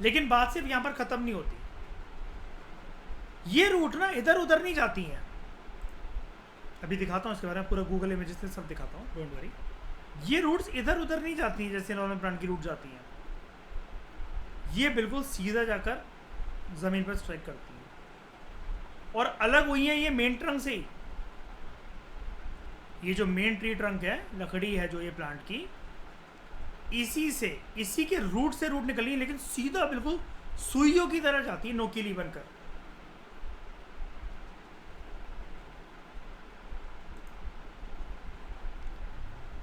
लेकिन बात सिर्फ यहां पर खत्म नहीं होती, ये रूट ना इधर उधर नहीं जाती हैं। अभी दिखाता हूं इसके बारे में, पूरा गूगल इमेजेस से सब दिखाता हूं, डोंट वरी। ये रूट्स इधर उधर नहीं जाती हैं जैसे नॉर्मल प्लांट की रूट जाती हैं, ये बिल्कुल सीधा जाकर जमीन पर स्ट्राइक करती है और अलग हुई है ये मेन ट्रंक से ही। ये जो मेन ट्री ट्रंक है, लकड़ी है जो ये प्लांट की, इसी के रूट से रूट निकली है, लेकिन सीधा बिल्कुल सुइयों की तरह जाती है, नोकीली बनकर।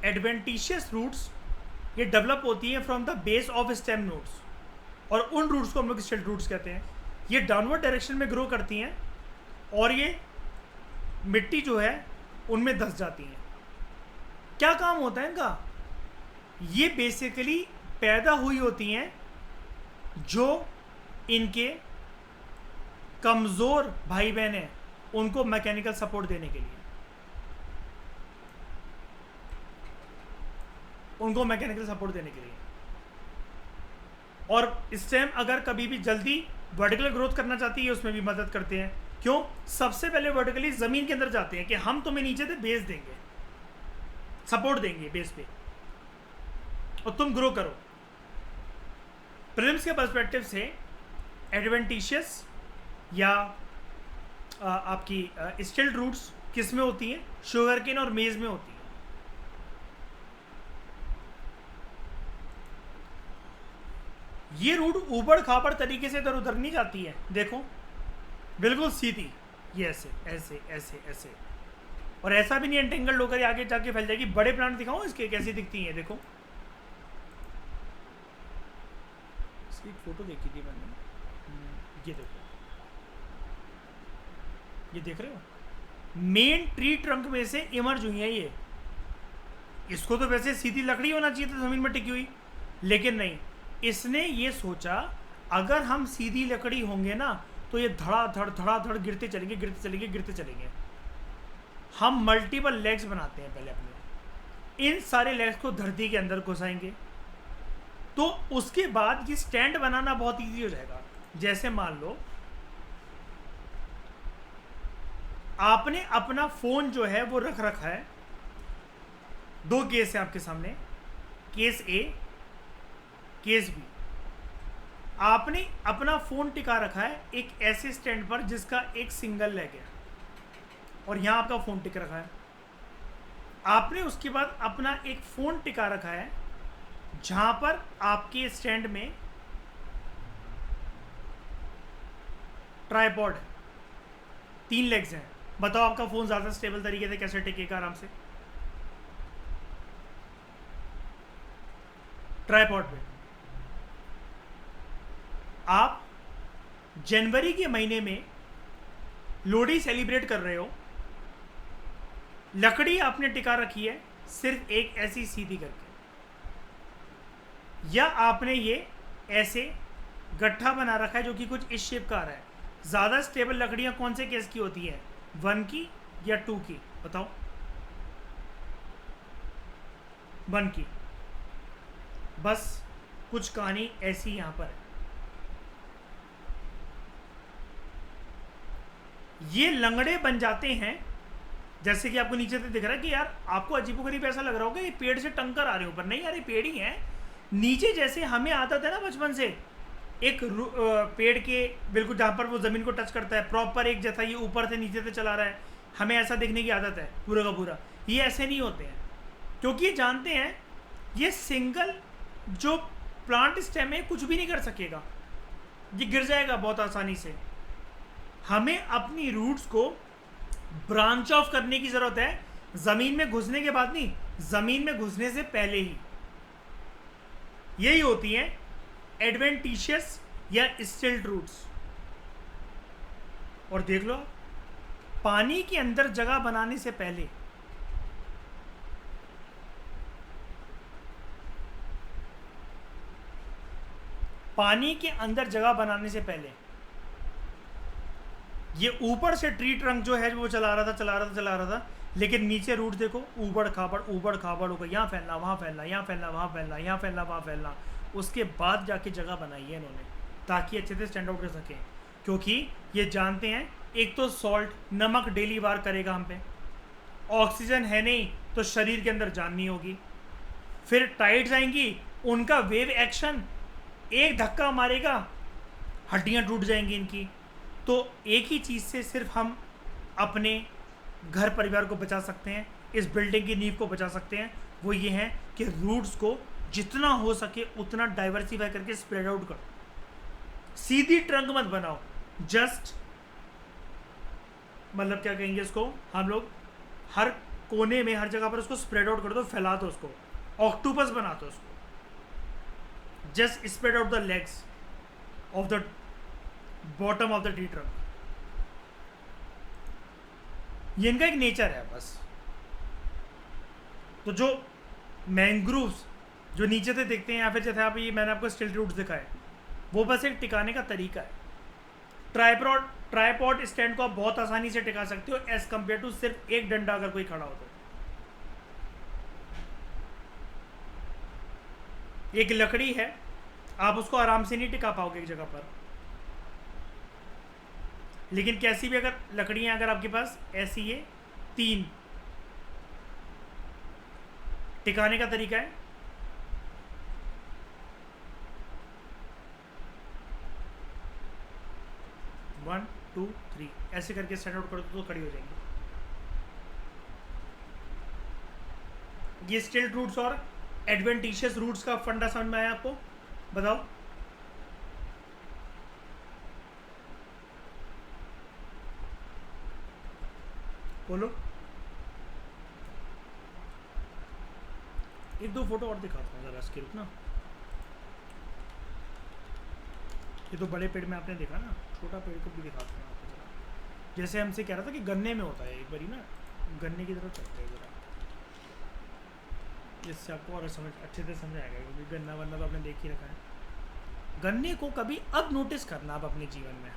एडवेंटिशियस रूट्स ये डेवलप होती हैं from the base of stem nodes, और उन रूट्स को हम लोग स्टिल्ट रूट्स कहते हैं। ये डाउनवर्ड डायरेक्शन में ग्रो करती हैं और ये मिट्टी जो है उनमें धंस जाती हैं। क्या काम होता है इनका? ये बेसिकली पैदा हुई होती हैं जो इनके कमज़ोर भाई बहन हैं उनको मैकेनिकल सपोर्ट देने के लिए, उनको मैकेनिकल सपोर्ट देने के लिए। और स्टेम अगर कभी भी जल्दी वर्टिकल ग्रोथ करना चाहती है उसमें भी मदद करते हैं। क्यों? सबसे पहले वर्टिकली ज़मीन के अंदर जाते हैं कि हम तुम्हें नीचे से बेस देंगे, सपोर्ट देंगे बेस पे, और तुम ग्रो करो। प्रिलिम्स के पर्सपेक्टिव से एडवेंटिशियस या आपकी स्टिल्ट रूट्स किस में होती हैं? शुगर केन और मेज में होती है। ये रूट ऊबड़ खाबड़ तरीके से इधर उधर नहीं जाती है, देखो बिल्कुल सीधी, ये ऐसे ऐसे ऐसे ऐसे, और ऐसा भी नहीं एंटेंगल्ड होकर आगे जाके फैल जाएगी। बड़े प्लांट दिखाऊं इसके कैसी दिखती हैं, देखो इसकी एक फोटो देखी थी मैंने, ये देखो, ये देख रहे हो, मेन ट्री ट्रंक में से इमर्ज हुई है ये। इसको तो वैसे सीधी लकड़ी होना चाहिए था जमीन में टिकी हुई, लेकिन नहीं, इसने ये सोचा अगर हम सीधी लकड़ी होंगे ना तो ये धड़ाधड़ गिरते चलेंगे गिरते चलेंगे गिरते चलेंगे। हम मल्टीपल लेग्स बनाते हैं पहले अपने, इन सारे लेग्स को धरती के अंदर घुसाएंगे तो उसके बाद ये स्टैंड बनाना बहुत इजी हो जाएगा। जैसे मान लो आपने अपना फोन जो है वो रख रखा है, दो केस है आपके सामने, केस ए केस बी। आपने अपना फोन टिका रखा है एक ऐसे स्टैंड पर जिसका एक सिंगल लेग है और यहां आपका फोन टिक रखा है। आपने उसके बाद अपना एक फोन टिका रखा है जहां पर आपके स्टैंड में ट्राइपॉड है, 3 लेग्स हैं। बताओ आपका फोन ज्यादा स्टेबल तरीके से कैसे टिकेगा आराम से? ट्राइपॉड पे। आप जनवरी के महीने में लोहड़ी सेलिब्रेट कर रहे हो, लकड़ी आपने टिका रखी है सिर्फ एक ऐसी सीधी करके, या आपने ये ऐसे गट्ठा बना रखा है जो कि कुछ इस शेप का आ रहा है। ज़्यादा स्टेबल लकड़ियां कौन से केस की होती है, 1 की या 2 की? बताओ। 1 की। बस कुछ कहानी ऐसी यहां पर है। ये लंगड़े बन जाते हैं, जैसे कि आपको नीचे से दिख रहा है कि यार आपको अजीबोगरीब ऐसा लग रहा होगा ये पेड़ से टंकर आ रहे हो, पर नहीं यार ये पेड़ ही है। नीचे जैसे हमें आदत है ना बचपन से, एक पेड़ के बिल्कुल जहाँ पर वो ज़मीन को टच करता है प्रॉपर एक जैसा, ये ऊपर से नीचे से चला रहा है, हमें ऐसा देखने की आदत है पूरा का पूरा। ये ऐसे नहीं होते हैं क्योंकि ये जानते हैं ये सिंगल जो प्लांट स्टेम है कुछ भी नहीं कर सकेगा, ये गिर जाएगा बहुत आसानी से। हमें अपनी रूट्स को ब्रांच ऑफ करने की ज़रूरत है, ज़मीन में घुसने के बाद नहीं, ज़मीन में घुसने से पहले ही। यही होती हैं एडवेंटिशियस या स्टिल्ट रूट्स। और देख लो पानी के अंदर जगह बनाने से पहले पानी के अंदर जगह बनाने से पहले ये ऊपर से ट्री ट्रंक जो है वो चला रहा था, लेकिन नीचे रूट देखो ऊबड़ खाबड़ होकर यहाँ फैलना वहाँ फैलना, यहाँ फैलना वहाँ फैलना, यहाँ फैलना वहाँ फैलना। उसके बाद जाके जगह बनाई है इन्होंने ताकि अच्छे से स्टैंड आउट कर सकें, क्योंकि ये जानते हैं एक तो सॉल्ट नमक डेली वार करेगा हम पे, ऑक्सीजन है नहीं तो शरीर के अंदर जान नहीं होगी, फिर टाइड्स आएंगी, उनका वेव एक्शन एक धक्का मारेगा, हड्डियाँ टूट जाएंगी इनकी। तो एक ही चीज़ से सिर्फ हम अपने घर परिवार को बचा सकते हैं, इस बिल्डिंग की नींव को बचा सकते हैं, वो ये है कि रूट्स को जितना हो सके उतना डाइवर्सिफाई करके स्प्रेड आउट करो। सीधी ट्रंक मत बनाओ, जस्ट मतलब क्या कहेंगे इसको हम लोग, हर कोने में, हर जगह पर उसको स्प्रेड आउट कर दो, फैला दो उसको, ऑक्टोपस बना दो उसको, just spread out the legs of the bottom of the tree trunk. ये इनका एक नेचर है बस। तो जो मैंग्रोव्स जो नीचे से दिखते हैं, या फिर जैसे आप ये मैंने आपको स्टिल्ट रूट्स दिखाए, वो बस एक टिकाने का तरीका है। ट्राइपॉड स्टैंड को आप बहुत आसानी से टिका सकते हो एज कंपेयर टू सिर्फ एक डंडा अगर कोई खड़ा हो तो। एक लकड़ी है, आप उसको आराम से नहीं टिका पाओगे एक जगह पर, लेकिन कैसी भी अगर लकड़ियां अगर आपके पास ऐसी है 3, टिकाने का तरीका है 1 2 3, ऐसे करके स्टैंड आउट कर दो तो खड़ी हो जाएंगी। ये स्टिल्ट रूट्स और एडवेंटिशियस रूट्स का फंडा समझ में आया आपको? बताओ। बोलो। एक दो फोटो और दिखाता हूँ जरा इसके, रुकना। ये तो बड़े पेड़ में आपने देखा ना, छोटा पेड़ को भी दिखाता हूँ आपको जरा। जैसे हमसे कह रहा था कि गन्ने में होता है, एक बारी ना गन्ने की तरफ चलते हैं जरा, जिससे आपको और समझ अच्छे से समझ आएगा, क्योंकि गन्ना वन्ना तो आपने देख ही रखा है। गन्ने को कभी अब नोटिस करना आप अपने जीवन में।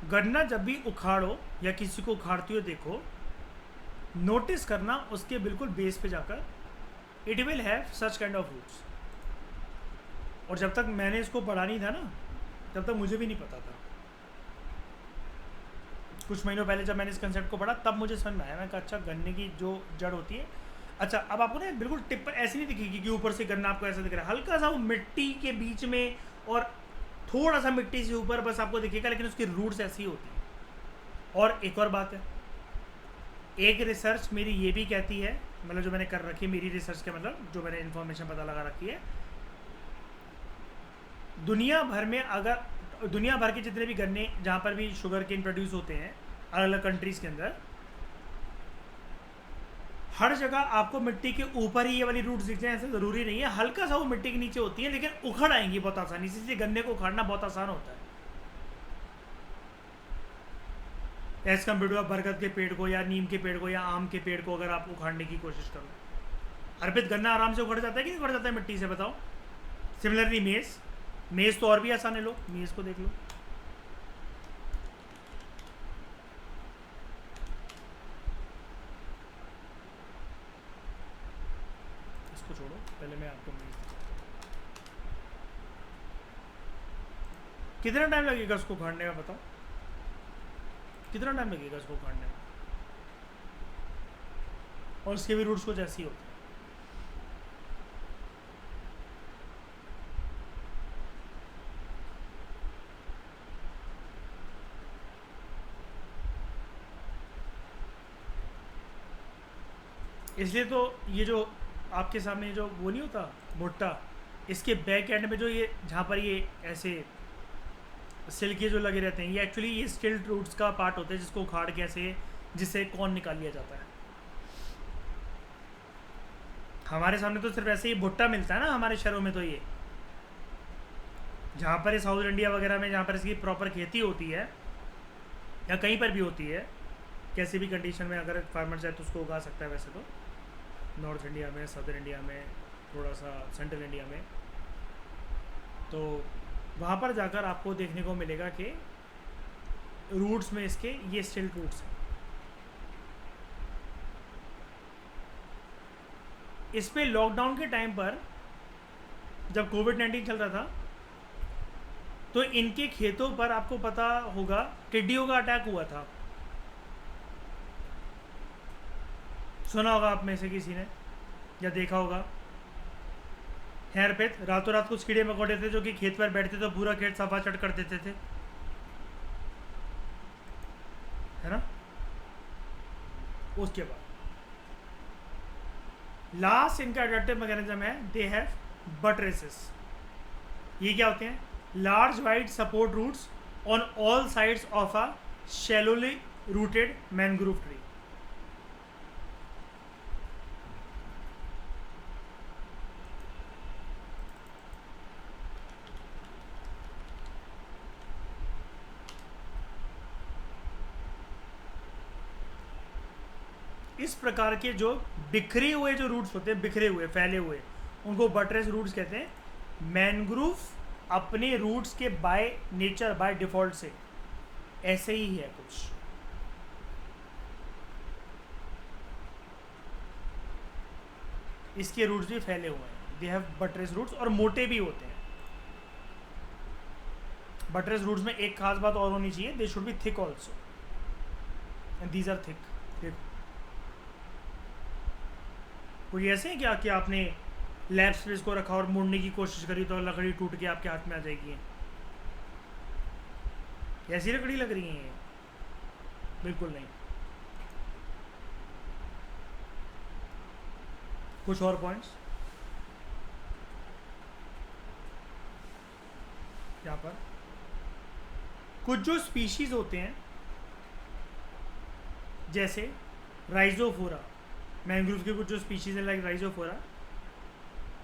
गन्ना जब भी उखाड़ो या किसी को उखाड़ते हुए देखो, नोटिस करना उसके बिल्कुल बेस पे जाकर, it will have such kind of roots. और जब तक मैंने इसको पढ़ा नहीं था ना, तब तक मुझे भी नहीं पता था। कुछ महीनों पहले जब मैंने इस कंसेप्ट को पढ़ा, तब मुझे समझ में आया। मैं कहा अच्छा, गन्ने की जो जड़ होती है, अच्छा अब आपको ना बिल्कुल टिप पर ऐसी नहीं दिखेगी कि ऊपर से गन्ना आपको ऐसा दिख रहा है, हल्का सा वो मिट्टी के बीच में और थोड़ा सा मिट्टी से ऊपर बस आपको दिखेगा, लेकिन उसकी रूट्स ऐसी होती हैं। और एक और बात है, एक रिसर्च मेरी ये भी कहती है, मतलब जो मैंने कर रखी है, मेरी रिसर्च के मतलब जो मैंने इन्फॉर्मेशन पता लगा रखी है, दुनिया भर में अगर दुनिया भर के जितने भी गन्ने जहाँ पर भी शुगर केन प्रोड्यूस होते हैं अलग अलग कंट्रीज़ के अंदर, हर जगह आपको मिट्टी के ऊपर ही ये वाली रूट्स दिख जाए ऐसा ज़रूरी नहीं है। हल्का सा वो मिट्टी के नीचे होती है, लेकिन उखड़ आएंगी बहुत आसानी से, इसलिए गन्ने को उखाड़ना बहुत आसान होता है एज कम्पेयर टू आप बरगद के पेड़ को या नीम के पेड़ को या आम के पेड़ को अगर आप उखाड़ने की कोशिश करो। अर्पित, गन्ना आराम से उखड़ जाता है कि नहीं उखड़ जाता है मिट्टी से, बताओ। सिमिलरली मेज़ तो और भी आसान है, लो मेज़ को देख लो। इसको छोड़ो, पहले मैं आपको मेज़, कितना टाइम लगेगा उसको उखाड़ने में, बताओ कितना टाइम लगेगा इसको उखाड़ने में? और इसके भी रूट्स कुछ ऐसी होती है। इसलिए तो ये जो आपके सामने जो वो नहीं होता भुट्टा, इसके बैक एंड में जो ये जहाँ पर ये ऐसे सिल्के जो लगे रहते हैं, ये एक्चुअली ये स्टिल्ट रूट्स का पार्ट होता है, जिसको उखाड़ के ऐसे जिससे कॉर्न निकाल लिया जाता है। हमारे सामने तो सिर्फ ऐसे ही भुट्टा मिलता है ना हमारे शहरों में, तो ये जहाँ पर साउथ इंडिया वगैरह में जहाँ पर इसकी प्रॉपर खेती होती है या कहीं पर भी होती है, कैसी भी कंडीशन में अगर फार्मर चाहे तो उसको उगा सकता है। वैसे तो नॉर्थ इंडिया में, साउथर्न इंडिया में, थोड़ा सा सेंट्रल इंडिया में, तो वहाँ पर जाकर आपको देखने को मिलेगा कि रूट्स में इसके ये स्टिल्ट रूट्स हैं। इस पे लॉकडाउन के टाइम पर जब कोविड-19 चल रहा था, तो इनके खेतों पर आपको पता होगा टिड्डियों का अटैक हुआ था। सुना होगा आप में से किसी ने या देखा होगा। खैर पे रातों रात कुछ कीड़े मकोड़े थे जो कि खेत पर बैठते तो पूरा खेत सफा चट कर देते थे, है ना। उसके बाद लास्ट इनका अडैप्टिव मैकेनिज्म है, दे हैव बटरेसेस। ये क्या होते हैं? Large wide support roots on all sides of a shallowly rooted mangrove tree. इस प्रकार के जो बिखरे हुए जो रूट्स होते हैं, बिखरे हुए फैले हुए, उनको बटरेस रूट्स कहते हैं। मैनग्रोव अपने रूट्स के बाय नेचर, बाय डिफॉल्ट से ऐसे ही है कुछ। इसके रूट्स भी फैले हुए हैं, दे हैव बटरेस रूट्स, और मोटे भी होते हैं। बटरेस रूट्स में एक खास बात और होनी चाहिए, they should be thick also, and these are thick. कोई ऐसे है क्या कि आपने लैब स्पेस को रखा और मोड़ने की कोशिश करी तो लकड़ी टूट के आपके हाथ में आ जाएगी? ऐसी लकड़ी लग रही है ये? बिल्कुल नहीं। कुछ और पॉइंट्स यहाँ पर? कुछ जो स्पीशीज होते हैं जैसे राइजोफोरा, मैंग्रोव के कुछ जो स्पीशीज है लाइक राइजोफोरा,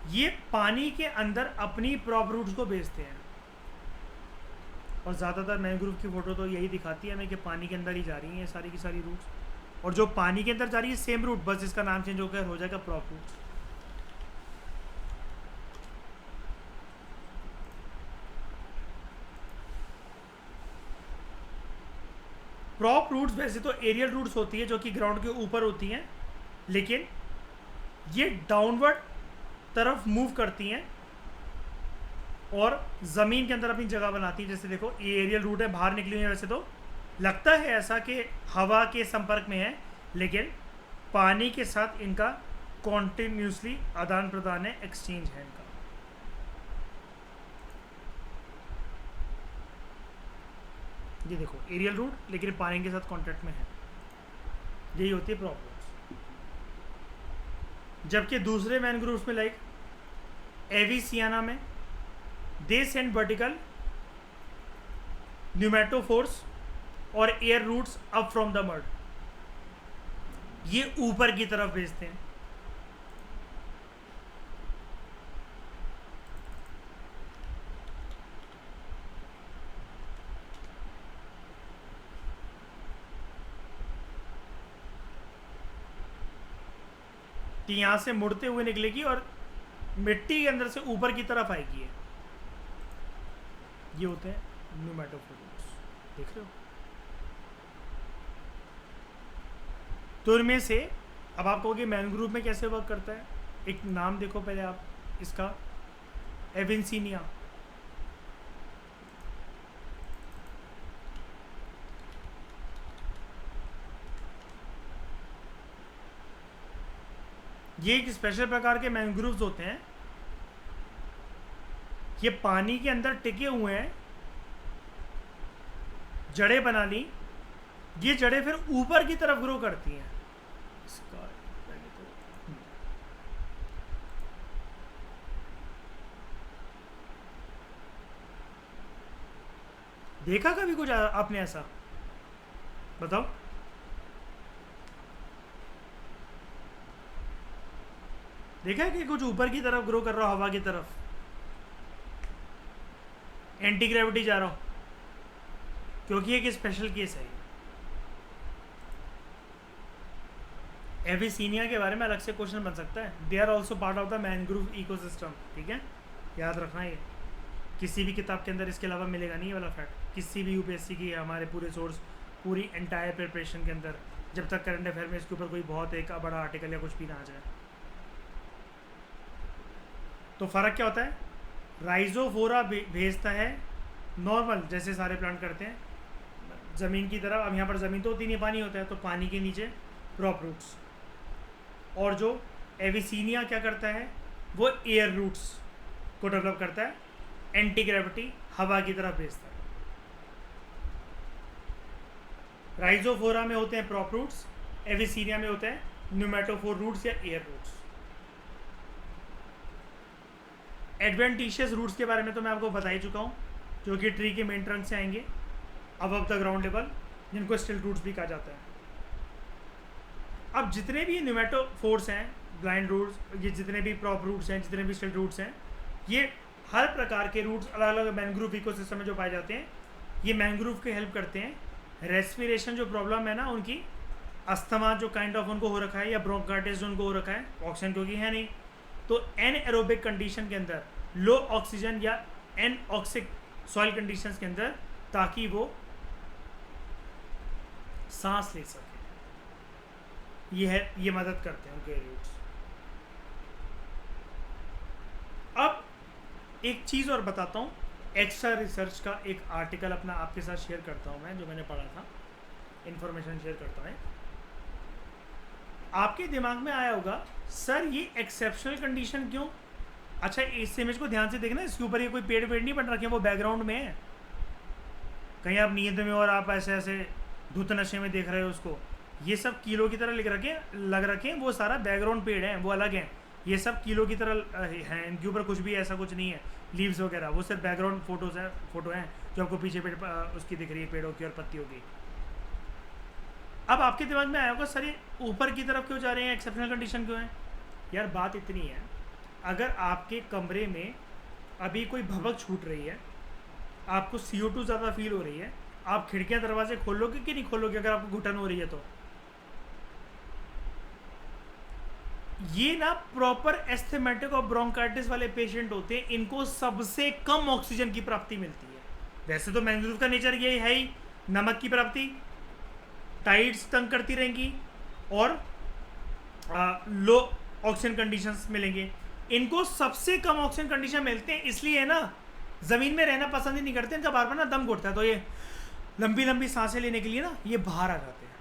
ये पानी के अंदर अपनी प्रॉप रूट्स को बेचते हैं। और ज़्यादातर मैंग्रोव की फ़ोटो तो यही दिखाती है हमें कि पानी के अंदर ही जा रही हैं सारी की सारी रूट्स, और जो पानी के अंदर जा रही है सेम रूट, बस इसका नाम चेंज होकर हो जाएगा प्रॉप रूट्स। प्रॉप रूट्स वैसे तो एरियल रूट्स होती है जो कि ग्राउंड के ऊपर होती हैं, लेकिन ये डाउनवर्ड तरफ मूव करती हैं और ज़मीन के अंदर अपनी जगह बनाती हैं। जैसे देखो ये एरियल रूट है, बाहर निकली हुई है, वैसे तो लगता है ऐसा कि हवा के संपर्क में है, लेकिन पानी के साथ इनका कॉन्टिन्यूसली आदान प्रदान है, एक्सचेंज है इनका। ये देखो एरियल रूट लेकिन पानी के साथ कांटेक्ट में है, यही होती है प्रॉप रूट्स। जबकि दूसरे मैनग्रोव्स में लाइक एविसियाना में दे सेंड वर्टिकल न्यूमेटोफोर्स और air roots up from the mud, ये ऊपर की तरफ भेजते हैं। कि यहाँ से मुड़ते हुए निकलेगी और मिट्टी के अंदर से ऊपर की तरफ आएगी। ये होते हैं न्यूमेटोफोर्स, देख रहे हो? तो इनमें से अब आप कहोगे मैनग्रोव में कैसे वर्क करता है, एक नाम देखो पहले आप इसका, एविसिनिया। ये एक स्पेशल प्रकार के मैनग्रोव्स होते हैं, ये पानी के अंदर टिके हुए हैं, जड़ें बना ली, ये जड़ें फिर ऊपर की तरफ ग्रो करती हैं। इसका पहले तो देखा कभी कुछ आपने ऐसा? बताओ। देखा है कि कुछ ऊपर की तरफ ग्रो कर रहा हो, हवा की तरफ, एंटी ग्रेविटी जा रहा हो, क्योंकि एक स्पेशल केस है। एविसिनिया के बारे में अलग से क्वेश्चन बन सकता है। They are also part of the mangrove ecosystem, ठीक है, याद रखना। ये किसी भी किताब के अंदर इसके अलावा मिलेगा नहीं ये वाला फैक्ट, किसी भी यूपीएससी की हमारे पूरे सोर्स, पूरी एंटायर प्रिपरेशन के अंदर, जब तक करंट अफेयर में इसके ऊपर कोई बहुत एक बड़ा आर्टिकल या कुछ भी ना आ जाए। तो फ़र्क क्या होता है? राइजोफोरा भेजता है नॉर्मल, जैसे सारे प्लांट करते हैं, ज़मीन की तरफ। अब यहाँ पर ज़मीन तो होती नहीं, पानी होता है, तो पानी के नीचे प्रॉप रूट्स। और जो एविसिनिया क्या करता है, वो एयर रूट्स को डेवलप करता है, एंटी ग्रेविटी हवा की तरफ भेजता है। राइजोफोरा में होते हैं प्रॉप रूट्स, एविसिनिया में होते हैं न्यूमेटोफोर रूट्स या एयर रूट्स। एडवेंटिशियस रूट्स के बारे में तो मैं आपको बता ही चुका हूँ, जो कि ट्री के मेन ट्रंक से आएंगे अबव द ग्राउंड लेवल, जिनको स्टिल रूट्स भी कहा जाता है। अब जितने भी न्यूमेटोफोर्स हैं, ब्लाइंड रूट्स, ये जितने भी प्रॉप रूट्स हैं, जितने भी स्टिल रूट्स हैं, ये हर प्रकार के रूट्स अलग अलग मैनग्रोव इकोसिस्टम में जो पाए जाते हैं, ये मैनग्रोव की हेल्प करते हैं। रेस्पिरेशन जो प्रॉब्लम है ना उनकी, अस्थमा जो काइंड ऑफ उनको हो रखा है, या ब्रोंकाइटिस जो उनको हो रखा है, ऑक्सीजन क्योंकि है नहीं, तो एनएरोबिक कंडीशन के अंदर, लो ऑक्सीजन या एनऑक्सिक सॉइल कंडीशंस के अंदर, ताकि वो सांस ले सके। ये मदद करते हैं उनके रूट्स। अब एक चीज़ और बताता हूँ, एक्स्ट्रा रिसर्च का एक आर्टिकल अपना आपके साथ शेयर करता हूँ मैं, जो मैंने पढ़ा था, इंफॉर्मेशन शेयर करता हूँ। आपके दिमाग में आया होगा सर ये एक्सेप्शनल कंडीशन क्यों? अच्छा, इस इमेज को ध्यान से देखना, इसके ऊपर ये कोई पेड़ नहीं बन रखे हैं, वो बैकग्राउंड में है। कहीं आप नींद में और आप ऐसे ऐसे धुत नशे में देख रहे हो उसको, ये सब कीलो की तरह लग रखे हैं, वो सारा बैकग्राउंड पेड़ है, वो अलग हैं। ये सब कीलो की तरह हैं, इनके ऊपर कुछ भी ऐसा कुछ नहीं है, लीव्स वगैरह, वो सिर्फ बैकग्राउंड फोटो हैं जो आपको पीछे उसकी दिख रही है, पेड़ों की और पत्तियों की। अब आपके दिमाग में आया होगा सर ये ऊपर की तरफ क्यों जा रहे हैं, एक्सेप्शनल कंडीशन क्यों है? यार बात इतनी है, अगर आपके कमरे में अभी कोई भभक छूट रही है, आपको CO2 ज़्यादा फील हो रही है, आप खिड़कियां दरवाजे खोलोगे कि नहीं खोलोगे अगर आपको घुटन हो रही है तो? ये ना प्रॉपर एस्थमेटिक और ब्रोंकाइटिस वाले पेशेंट होते हैं, इनको सबसे कम ऑक्सीजन की प्राप्ति मिलती है। वैसे तो मैंग्रोव का नेचर ये है ही, नमक की प्राप्ति, टाइड्स तंग करती रहेंगी और लो ऑक्सीजन कंडीशंस मिलेंगे। इनको सबसे कम ऑक्सीजन कंडीशन मिलते हैं, इसलिए ना ज़मीन में रहना पसंद ही नहीं करते, इनका बार बार ना दम घुटता है, तो ये लंबी लंबी सांसें लेने के लिए ना ये बाहर आ जाते हैं,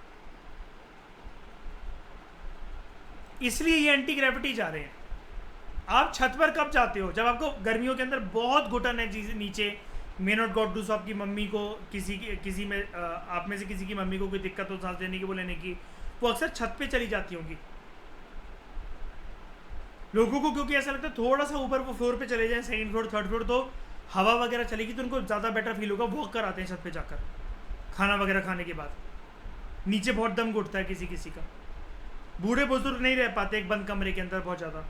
इसलिए ये एंटी ग्रेविटी जा रहे हैं। आप छत पर कब जाते हो? जब आपको गर्मियों के अंदर बहुत घुटन है नीचे, may not God do so, आपकी मम्मी को किसी में आप में से किसी की मम्मी को कोई दिक्कत हो सांस लेने की, वो लेने की, वो अक्सर छत पे चली जाती होंगी। लोगों को क्योंकि ऐसा लगता है थोड़ा सा ऊपर वो फ्लोर पे चले जाएं, सेकंड फ्लोर थर्ड फ्लोर, तो हवा वगैरह चलेगी तो उनको ज़्यादा बेटर फील होगा, वॉक कर आते हैं छत पे जाकर खाना वगैरह खाने के बाद। नीचे बहुत दम घुटता है किसी किसी का, बूढ़े बुजुर्ग नहीं रह पाते एक बंद कमरे के अंदर बहुत ज़्यादा।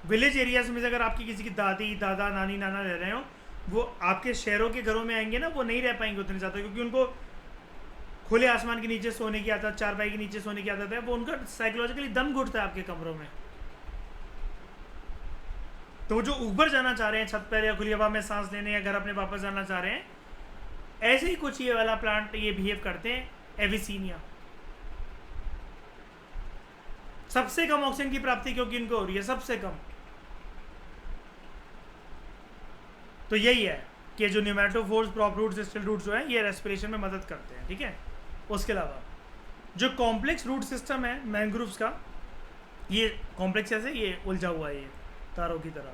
विलेज एरियाज में अगर आपकी किसी की दादी दादा नानी नाना रह रहे हो, वो आपके शहरों के घरों में आएंगे ना, वो नहीं रह पाएंगे उतने ज़्यादा, क्योंकि उनको खुले आसमान के नीचे सोने की आदत, चारपाई के नीचे सोने की आदत है, वो उनका साइकोलॉजिकली दम घुटता है आपके कमरों में। तो जो ऊपर जाना चाह रहे हैं छत पर या खुली हवा में सांस लेने, या घर अपने वापस जाना चाह रहे हैं, ऐसे ही कुछ ये वाला प्लांट ये बिहेव करते हैं, एविसीनिया। सबसे कम ऑक्सीजन की प्राप्ति क्योंकि इनको हो रही है, सबसे कम। तो यही है कि जो pneumatophores, prop roots, stilt roots जो है, ये रेस्पिरेशन में मदद करते हैं, ठीक है। उसके अलावा जो कॉम्प्लेक्स रूट सिस्टम है मैंग्रोव्स का, ये कॉम्प्लेक्स ऐसे ये उलझा हुआ है, ये तारों की तरह,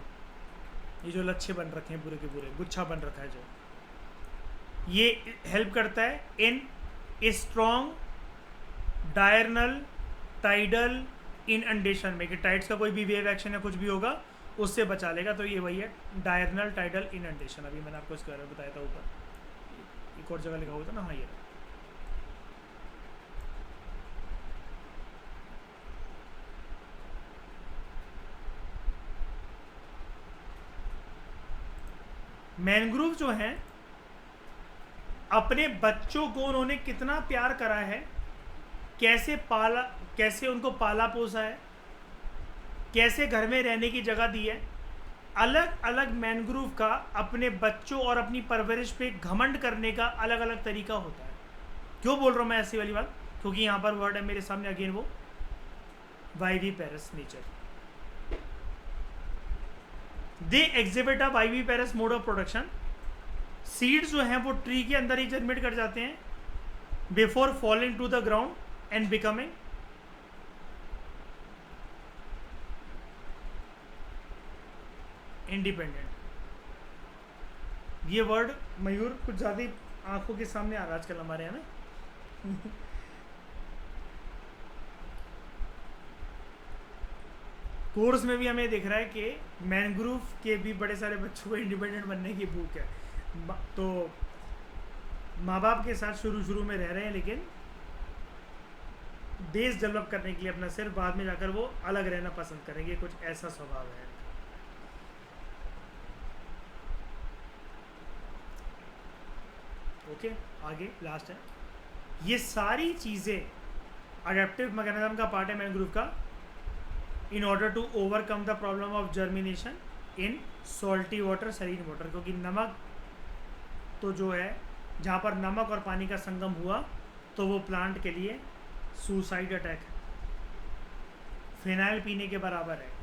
ये जो लच्छे बन रखे हैं पूरे के पूरे, गुच्छा बन रखा है जो, ये हेल्प करता है इन स्ट्रॉन्ग डायरनल टाइडल इनअंडेशन में, कि टाइड्स का कोई भी वेव एक्शन या कुछ भी होगा उससे बचा लेगा। तो ये वही है डायरनल टाइडल इनअंडेशन। अभी मैंने आपको इसके बारे में बताया था ऊपर, एक और जगह लिखा हुआ था ना, हाँ ये मैंग्रोव जो हैं, अपने बच्चों को उन्होंने कितना प्यार करा है, कैसे उनको पाला पोसा है, कैसे घर में रहने की जगह दी है। अलग अलग मैंग्रोव का अपने बच्चों और अपनी परवरिश पे घमंड करने का अलग अलग तरीका होता है। क्यों बोल रहा हूँ मैं ऐसी वाली बात? क्योंकि यहाँ पर वर्ड है मेरे सामने अगेन, वो viviparous nature. They exhibit a viviparous mode of production. Seeds जो हैं वो ट्री के अंदर ही जर्मिनेट कर जाते हैं before falling to the ground and becoming independent. ये वर्ड मयूर कुछ ज़्यादा ही आंखों के सामने आ रहा है आजकल हमारे यहाँ ना। कोर्स में भी हमें दिख रहा है कि मैंग्रोव के भी बड़े सारे बच्चों को इंडिपेंडेंट बनने की भूख है। तो माँ बाप के साथ शुरू में रह रहे हैं, लेकिन देश डेवलप करने के लिए अपना सिर्फ, बाद में जाकर वो अलग रहना पसंद करेंगे। कुछ ऐसा स्वभाव है। ओके, आगे लास्ट है। ये सारी चीज़ें अडेप्टिव मैकेनिज्म का पार्ट है मैंग्रोव का, in order to overcome the problem of germination in salty water, saline water. क्योंकि नमक तो जो है, जहाँ पर नमक और पानी का संगम हुआ तो वो प्लांट के लिए सुसाइड अटैक है, फिनाइल पीने के बराबर है।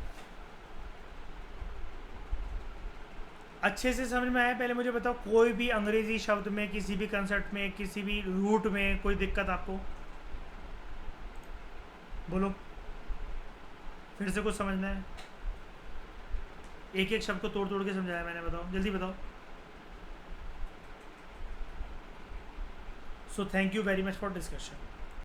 अच्छे से समझ में आया? पहले मुझे बताओ, कोई भी अंग्रेजी शब्द में, किसी भी कंसेप्ट में, किसी भी रूट में कोई दिक्कत आपको? बोलो, फिर से कुछ समझना है? एक एक शब्द को तोड़ तोड़ के समझाया मैंने, बताओ जल्दी बताओ। So thank you very much for discussion.